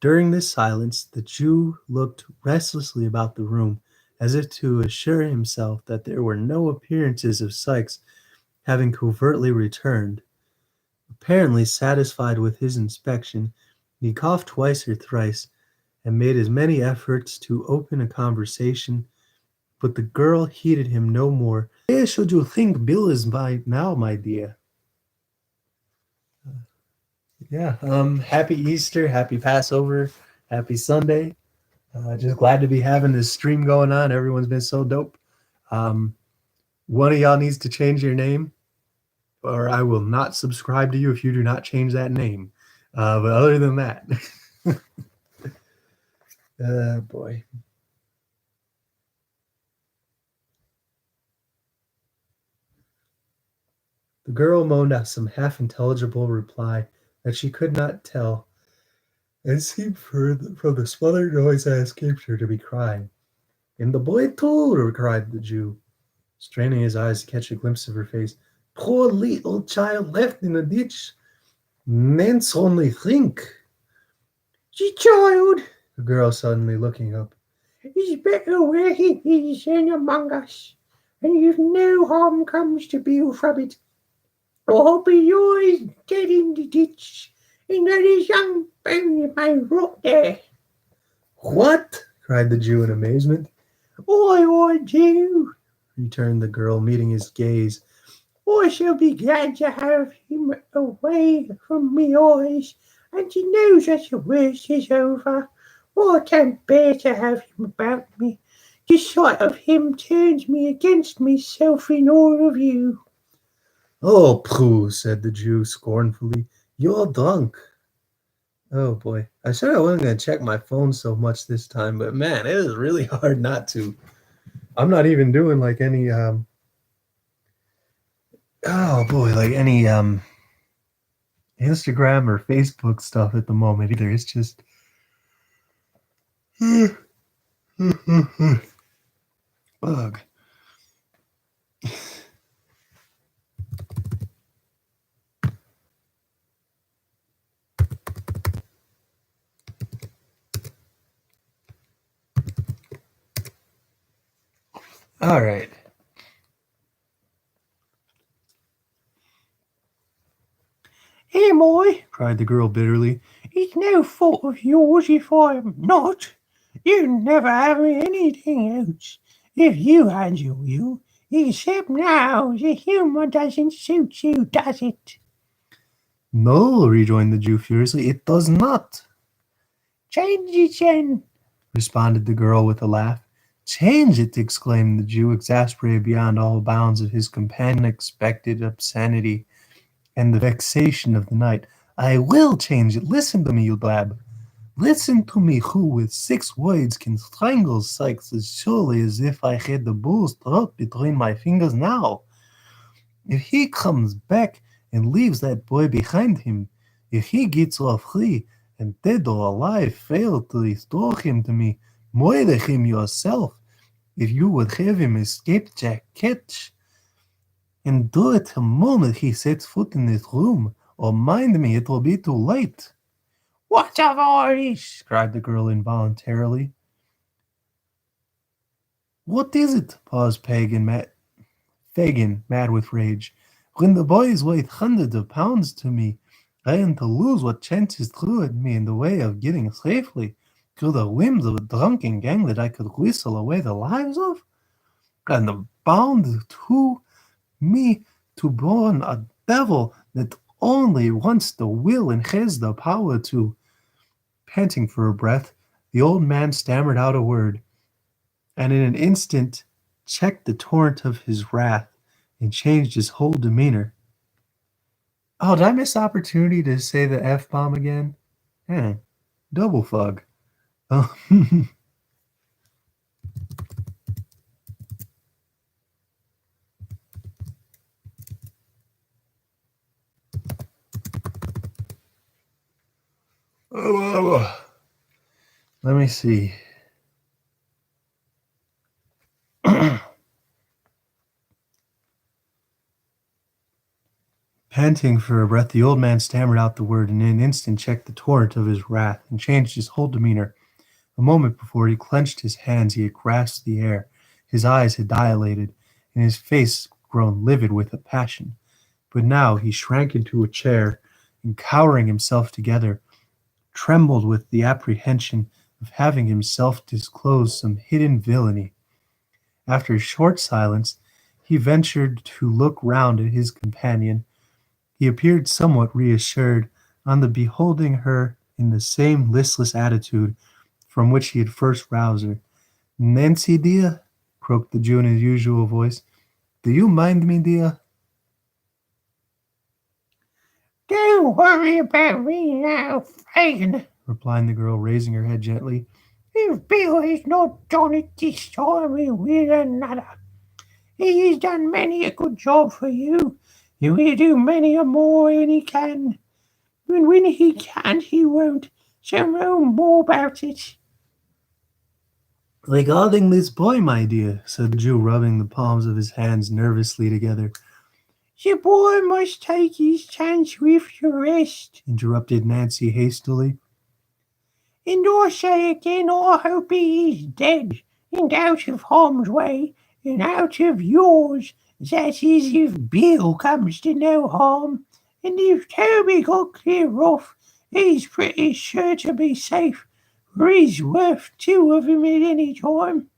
During this silence, the Jew looked restlessly about the room, as if to assure himself that there were no appearances of Sykes having covertly returned. Apparently satisfied with his inspection, he coughed twice or thrice, and made as many efforts to open a conversation, but the girl heeded him no more. Where should you think Bill is by now, my dear? Yeah, happy Easter, happy Passover, happy Sunday. Just glad to be having this stream going on. Everyone's been so dope. One of y'all needs to change your name, or I will not subscribe to you if you do not change that name. But other than that, boy. The girl moaned out some half-intelligible reply that she could not tell, and seemed from the smothered noise that escaped her to be crying. And the boy too, cried the Jew, straining his eyes to catch a glimpse of her face. Poor little child left in the ditch. Men's only think. The child, The girl suddenly looking up. is better where he is than among us, and if no harm comes to Bill from it, I hope he lies dead in the ditch, and that his young baby may rot there. What? Cried the Jew in amazement. I do, returned the girl, meeting his gaze. I shall be glad to have him away from me eyes, and to know that the worst is over. I can't bear to have him about me. The sight of him turns me against myself in all of you. Oh, pooh, said the Jew scornfully. You're drunk. Oh boy. I said I wasn't going to check my phone so much this time, but man, it is really hard not to. I'm not even doing like any oh boy, like any Instagram or Facebook stuff at the moment either. It's just bug. All right. Am I? Cried the girl bitterly. It's no fault of yours if I am not. You never have me anything else, if you had your will, except now the humour doesn't suit you, does it? No, rejoined the Jew furiously. It does not. Change it then, responded the girl with a laugh. Change it, exclaimed the Jew, exasperated beyond all bounds at his companion's unexpected obscenity and the vexation of the night. I will change it. Listen to me, you blab. Listen to me, who with 6 words can strangle Sykes as surely as if I had the bull's throat between my fingers now. If he comes back and leaves that boy behind him, if he gets off free, and dead or alive fail to restore him to me, murder him yourself, if you would have him escape Jack Ketch, and do it the moment he sets foot in this room, or mind me, it will be too late. What of all this? Cried the girl involuntarily. What is it? Paused Fagin, mad with rage. When the boy is worth hundreds of pounds to me, I am to lose what chance is thrown at me in the way of getting safely through the whims of a drunken gang that I could whistle away the lives of? And bound to me to born a devil that only wants the will and has the power to. Panting for a breath, The old man stammered out a word, and in an instant checked the torrent of his wrath and changed his whole demeanor. Oh, did I miss the opportunity to say the F bomb again? Double fug. Oh. Let me see. Panting for a breath, the old man stammered out the word and in an instant checked the torrent of his wrath and changed his whole demeanor. A moment before he clenched his hands, he had grasped the air. His eyes had dilated, and his face grown livid with a passion. But now he shrank into a chair, and cowering himself together, trembled with the apprehension of having himself disclosed some hidden villainy. After a short silence, he ventured to look round at his companion. He appeared somewhat reassured on the beholding her in the same listless attitude from which he had first roused her. "Nancy, dear," croaked the Jew in his usual voice, "do you mind me, dear?" Don't worry about me now, Fagin, replied the girl, raising her head gently. If Bill has not done it this time, he will another. He has done many a good job for you. He will do many a more when he can. And when he can't, he won't. So no more about it. "Regarding this boy, my dear," said the Jew, rubbing the palms of his hands nervously together. The boy must take his chance with the rest, interrupted Nancy hastily. And I say again, I hope he is dead, and out of harm's way, and out of yours. That is, if Bill comes to no harm, and if Toby got clear off, he's pretty sure to be safe, for he's worth two of him at any time.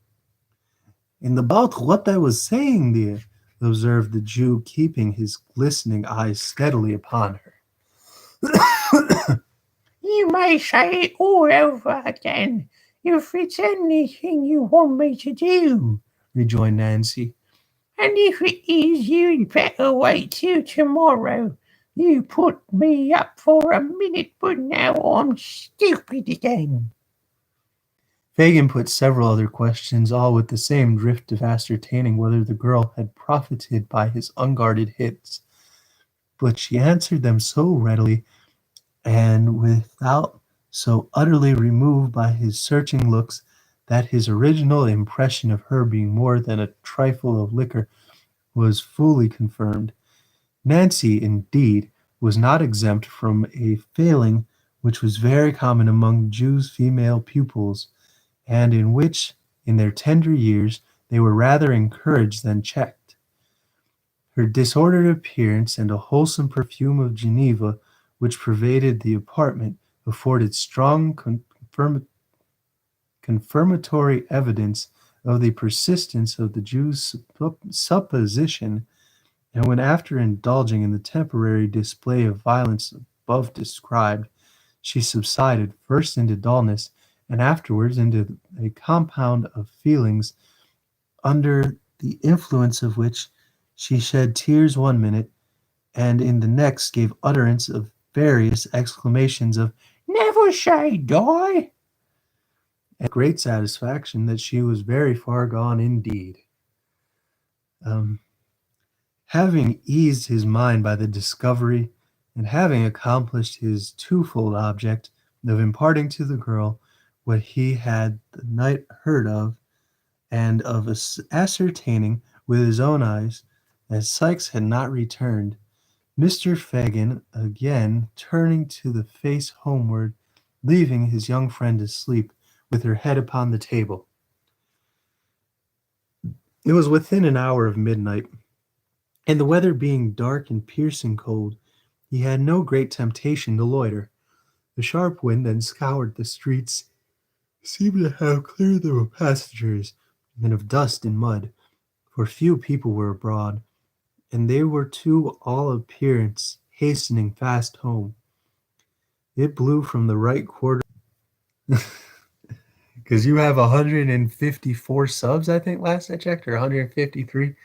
"And about what I was saying, dear," observed the Jew, keeping his glistening eyes steadily upon her. You may say it all over again, if it's anything you want me to do, rejoined Nancy. And if it is, you'd better wait till tomorrow. You put me up for a minute, but now I'm stupid again. Fagin put several other questions, all with the same drift of ascertaining whether the girl had profited by his unguarded hits. But she answered them so readily, and without so utterly removed by his searching looks, that his original impression of her being more than a trifle of liquor was fully confirmed. Nancy, indeed, was not exempt from a failing which was very common among Jews' female pupils, and in which, in their tender years, they were rather encouraged than checked. Her disordered appearance and a wholesome perfume of Geneva which pervaded the apartment afforded strong confirmatory evidence of the persistence of the Jew's supposition, and when after indulging in the temporary display of violence above described, she subsided first into dullness and afterwards into a compound of feelings under the influence of which she shed tears one minute, and in the next gave utterance of various exclamations of "Never say die!" and great satisfaction that she was very far gone indeed. Having eased his mind by the discovery, and having accomplished his twofold object of imparting to the girl what he had the night heard of, and of ascertaining with his own eyes that Sikes had not returned, Mr. Fagin again turning to the face homeward, leaving his young friend asleep with her head upon the table. It was within an hour of midnight, and the weather being dark and piercing cold, he had no great temptation to loiter. The sharp wind that scoured the streets seemed to have cleared them of passengers and of dust and mud, for few people were abroad, and they were to all appearance hastening fast home. It blew from the right quarter because you have 154 subs, I think, last I checked, or 153.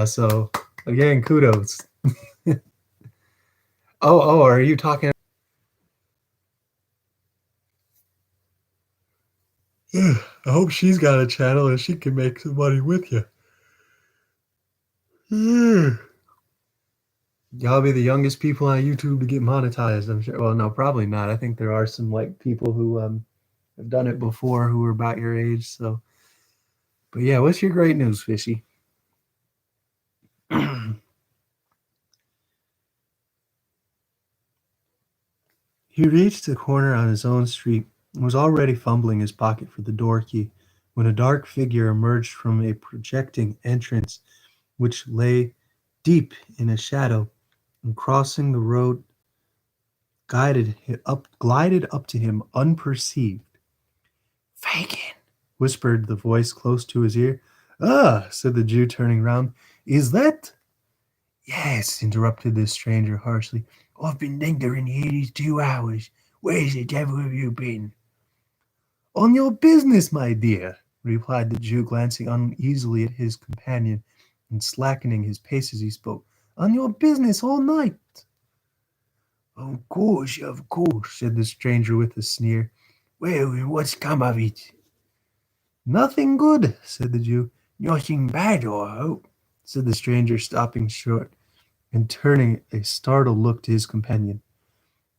So again, kudos. Oh, are you talking? I hope she's got a channel and she can make some money with you. Y'all be the youngest people on YouTube to get monetized, I'm sure. Well, no, probably not. I think there are some like people who have done it before who are about your age. So, but yeah, what's your great news, Fishy? He reached the corner on his own street and was already fumbling his pocket for the door key when a dark figure emerged from a projecting entrance which lay deep in a shadow, and crossing the road glided up to him unperceived. Fagin, whispered the voice close to his ear. Ah, said the Jew, turning round. Is that? Yes, interrupted the stranger harshly. I've been lingering here these 2 hours. Where the devil have you been? On your business, my dear, replied the Jew, glancing uneasily at his companion and slackening his pace as he spoke. On your business all night. Of course, said the stranger with a sneer. Well, what's come of it? Nothing good, said the Jew. Nothing bad, I hope, said the stranger, stopping short and turning a startled look to his companion.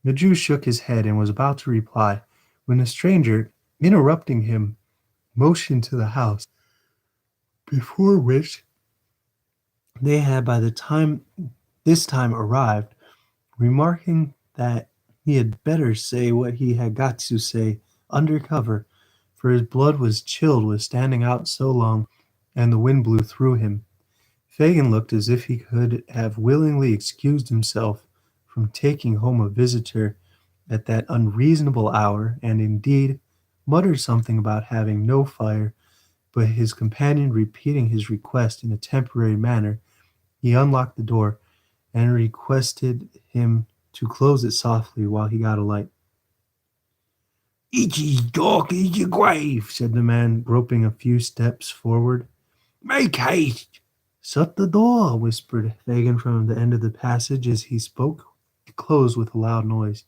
The Jew shook his head and was about to reply when the stranger, interrupting him, motioned to the house, before which they had by the time this time arrived, remarking that he had better say what he had got to say under cover, for his blood was chilled with standing out so long, and the wind blew through him. Fagin looked as if he could have willingly excused himself from taking home a visitor at that unreasonable hour, and indeed muttered something about having no fire, but his companion repeating his request in a temporary manner, he unlocked the door and requested him to close it softly while he got a light. It is dark as the grave, said the man, groping a few steps forward. Make haste. Shut the door, whispered Fagin from the end of the passage as he spoke. It closed with a loud noise.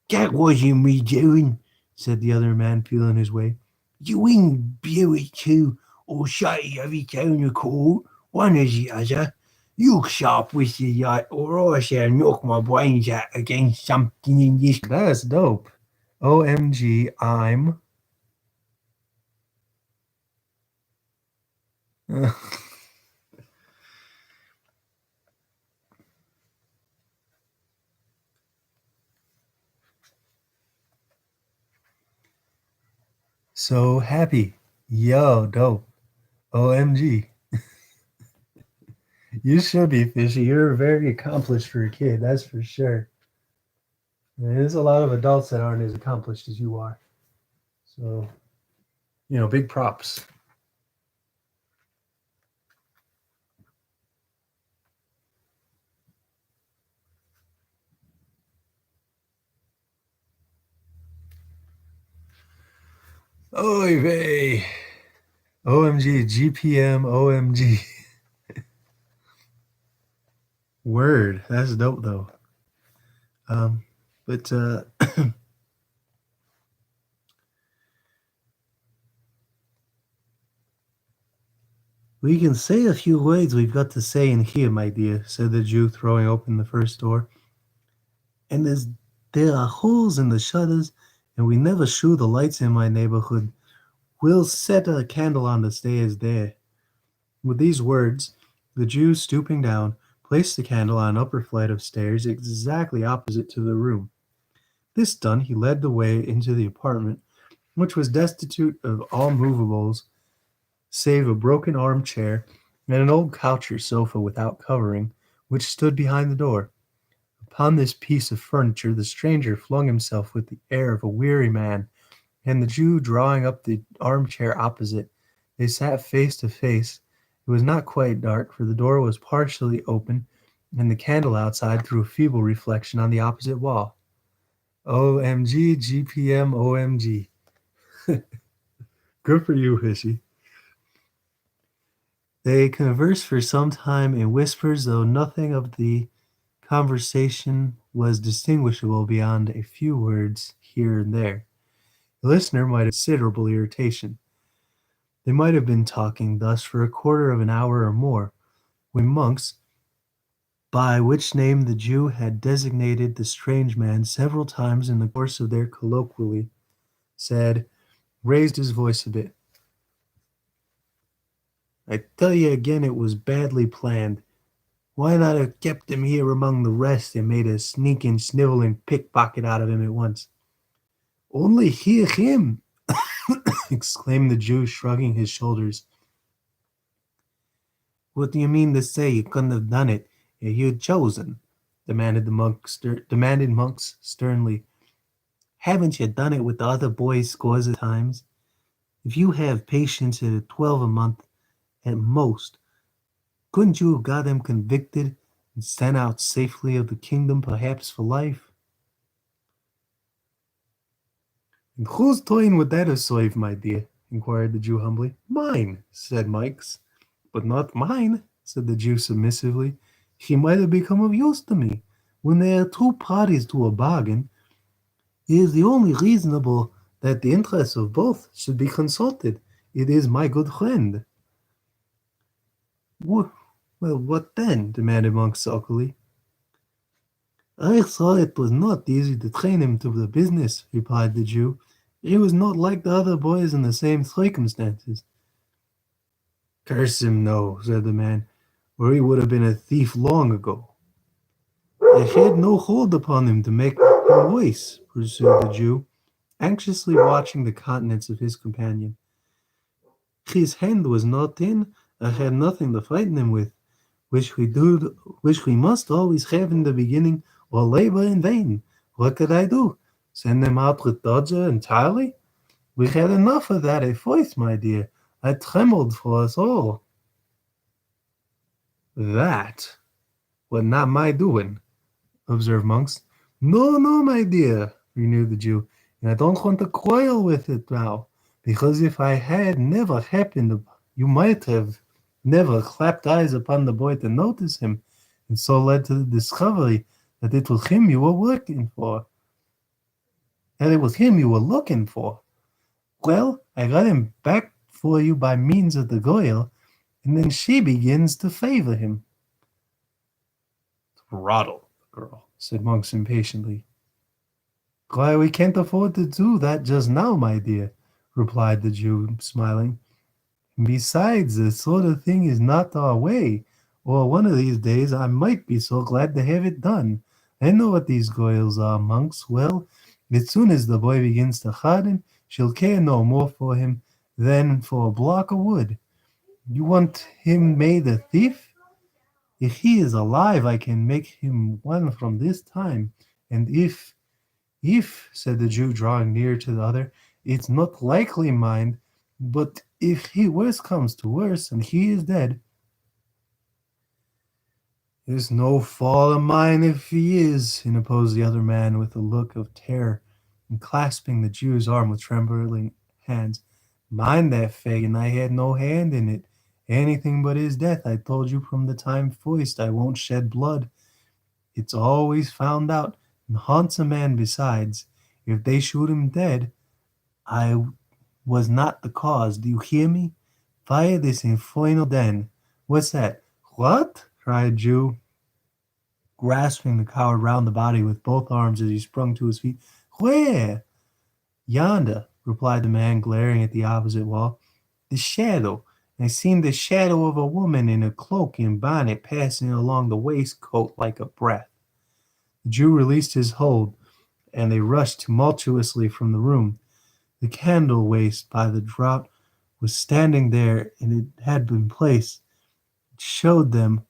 That wasn't me doing, said the other man, feeling his way. You wouldn't do it too, or shut it of its own accord, one or the other. Look sharp with the light, or I shall knock my brains out against something in this. That's dope. OMG, I'm. So happy. Yo, dope. OMG. You should be, Fishy. You're very accomplished for a kid, that's for sure. There's a lot of adults that aren't as accomplished as you are. So, big props. Oy vey. OMG, GPM, OMG. Word. That's dope, though. But we can say a few words we've got to say in here, my dear, said the Jew, throwing open the first door. And there are holes in the shutters, and we never shoo the lights in my neighborhood. We'll set a candle on the stairs there. With these words, the Jew, stooping down, placed the candle on an upper flight of stairs exactly opposite to the room. This done, he led the way into the apartment, which was destitute of all movables save a broken armchair and an old couch or sofa without covering, which stood behind the door. Upon this piece of furniture the stranger flung himself with the air of a weary man, and the Jew drawing up the armchair opposite, they sat face to face. It was not quite dark, for the door was partially open, and the candle outside threw a feeble reflection on the opposite wall. OMG, GPM, OMG. Good for you, Fishy. They conversed for some time in whispers, though nothing of the conversation was distinguishable beyond a few words here and there. The listener might have considerable irritation. They might have been talking thus for a quarter of an hour or more, when Monks, by which name the Jew had designated the strange man several times in the course of their colloquy, raised his voice a bit. I tell you again, it was badly planned. Why not have kept him here among the rest and made a sneaking, sniveling pickpocket out of him at once? Only hear him! Exclaimed the Jew, shrugging his shoulders. What do you mean to say you couldn't have done it if you'd chosen? Demanded Monks sternly. Haven't you done it with the other boys scores of times? If you have patients at 12 a month at most, couldn't you have got them convicted and sent out safely of the kingdom, perhaps for life? And whose toying would that have saved, my dear? Inquired the Jew humbly. Mine, said Mikes. But not mine, said the Jew submissively. He might have become of use to me. When there are two parties to a bargain, it is the only reasonable that the interests of both should be consulted. It is my good friend. Well, what then? Demanded Monk sulkily. I saw it was not easy to train him to the business, replied the Jew. He was not like the other boys in the same circumstances. Curse him, no, said the man, or he would have been a thief long ago. I had no hold upon him to make him worse, pursued the Jew, anxiously watching the countenance of his companion. His hand was not in. I had nothing to frighten him with, which we must always have in the beginning, or labor in vain. What could I do? Send him out with Dodger entirely? We had enough of that at first, my dear. I trembled for us all. That was not my doing, observed Monks. No, my dear, renewed the Jew, and I don't want to quarrel with it now, because if I had never happened, you might have never clapped eyes upon the boy to notice him, and so led to the discovery that it was him you were working for. That it was him you were looking for. Well, I got him back for you by means of the girl, and then she begins to favor him. Throttle the girl, said Monks impatiently. Glad we can't afford to do that just now, my dear, replied the Jew, smiling. Besides, this sort of thing is not our way, or one of these days I might be so glad to have it done. I know what these girls are, Monks. Well, as soon as the boy begins to harden, she'll care no more for him than for a block of wood. You want him made a thief? If he is alive, I can make him one from this time. And if, said the Jew, drawing near to the other, it's not likely, mind, but if he worse comes to worse, and he is dead, it's no fault of mine if he is, interposed the other man with a look of terror, and clasping the Jew's arm with trembling hands. Mind that, Fagin, I had no hand in it. Anything but his death. I told you from the time first I won't shed blood. It's always found out, and haunts a man besides. If they shoot him dead, I was not the cause. Do you hear me? Fire this infernal den. What's that? What? Cried Jew, grasping the coward round the body with both arms as he sprung to his feet. Where? Yonder, replied the man, glaring at the opposite wall. The shadow. I seen the shadow of a woman in a cloak and bonnet passing along the waistcoat like a breath. The Jew released his hold, and they rushed tumultuously from the room. The candle waste by the draught was standing there, and it had been placed. It showed them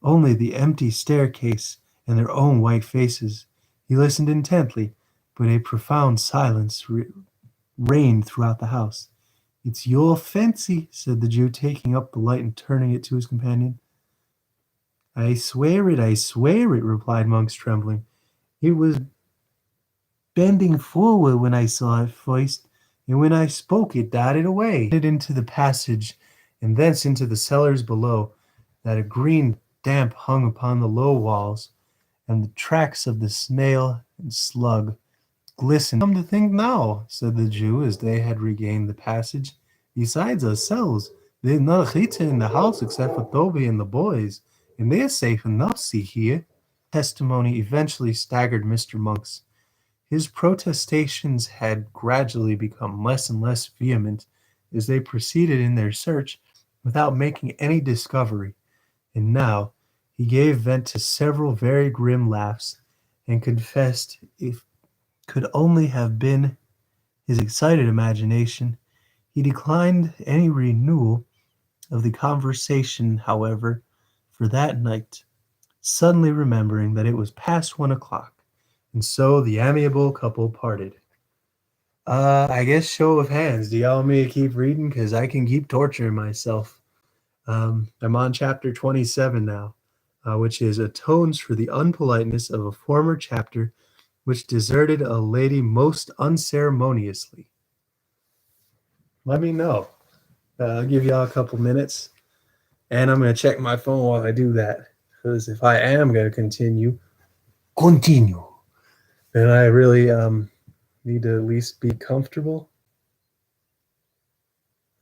only the empty staircase and their own white faces. He listened intently, but a profound silence reigned throughout the house. It's your fancy, said the Jew, taking up the light and turning it to his companion. I swear it, replied Monks, trembling. It was bending forward when I saw it first. and when I spoke it darted away into the passage, and thence into the cellars below, that a green damp hung upon the low walls, and the tracks of the snail and slug glistened. Come to think now, said the Jew, as they had regained the passage, besides ourselves, there's not a creature in the house except for Toby and the boys, and they're safe enough, see here. Testimony eventually staggered Mr. Monks. His protestations had gradually become less and less vehement as they proceeded in their search without making any discovery, and now he gave vent to several very grim laughs and confessed if could only have been his excited imagination. He declined any renewal of the conversation, however, for that night, suddenly remembering that it was past 1 o'clock, and so the amiable couple parted. I guess show of hands. Do y'all want me to keep reading? Because I can keep torturing myself. I'm on chapter 27 now, which is atones for the unpoliteness of a former chapter which deserted a lady most unceremoniously. Let me know. I'll give y'all a couple minutes, and I'm going to check my phone while I do that, because if I am going to continue, then I really need to at least be comfortable.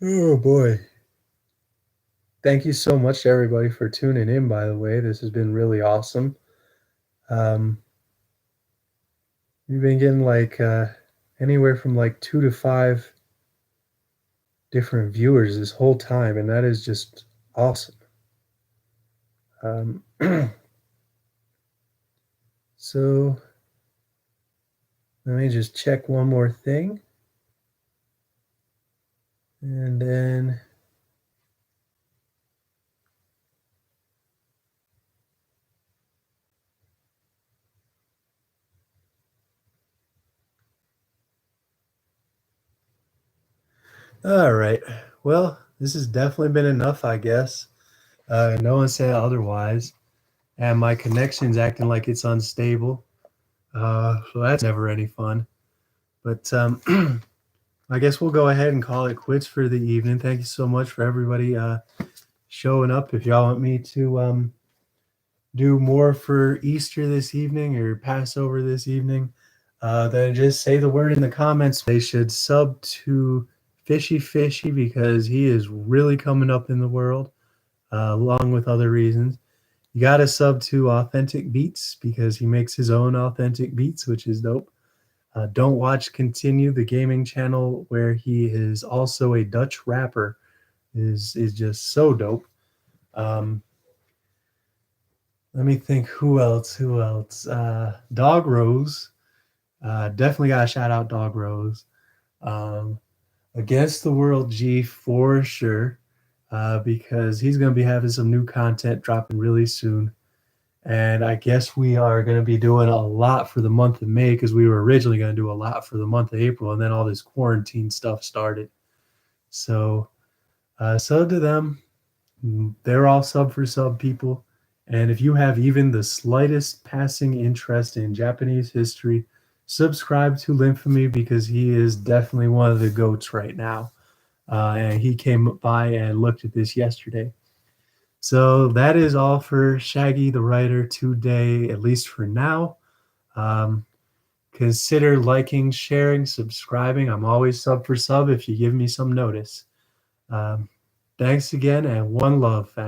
Oh boy. Thank you so much to everybody for tuning in, by the way. This has been really awesome. We've been getting like anywhere from like 2 to 5 different viewers this whole time, and that is just awesome. So let me just check one more thing, and then all right. Well, this has definitely been enough, I guess. No one said otherwise, and my connection's acting like it's unstable. So that's never any fun. But I guess we'll go ahead and call it quits for the evening. Thank you so much for everybody showing up. If y'all want me to do more for Easter this evening or Passover this evening, then just say the word in the comments. They should sub to FishyFishy because he is really coming up in the world, along with other reasons. You got to sub to Authentic Beatz because he makes his own authentic beats, which is dope. Don't watch Continue, the gaming channel where he is also a Dutch rapper, is just so dope. Let me think who else. Dog Rose. Definitely got to shout out Dog Rose. Against the World G for sure, because he's going to be having some new content dropping really soon. And I guess we are going to be doing a lot for the month of May because we were originally going to do a lot for the month of April, and then all this quarantine stuff started. So sub to them. They're all sub for sub people. And if you have even the slightest passing interest in Japanese history, subscribe to Linfamy because he is definitely one of the goats right now. And he came by and looked at this yesterday. So that is all for Shaggy the Writer today, at least for now. Consider liking, sharing, subscribing. I'm always sub for sub if you give me some notice. Thanks again, and one love, fam.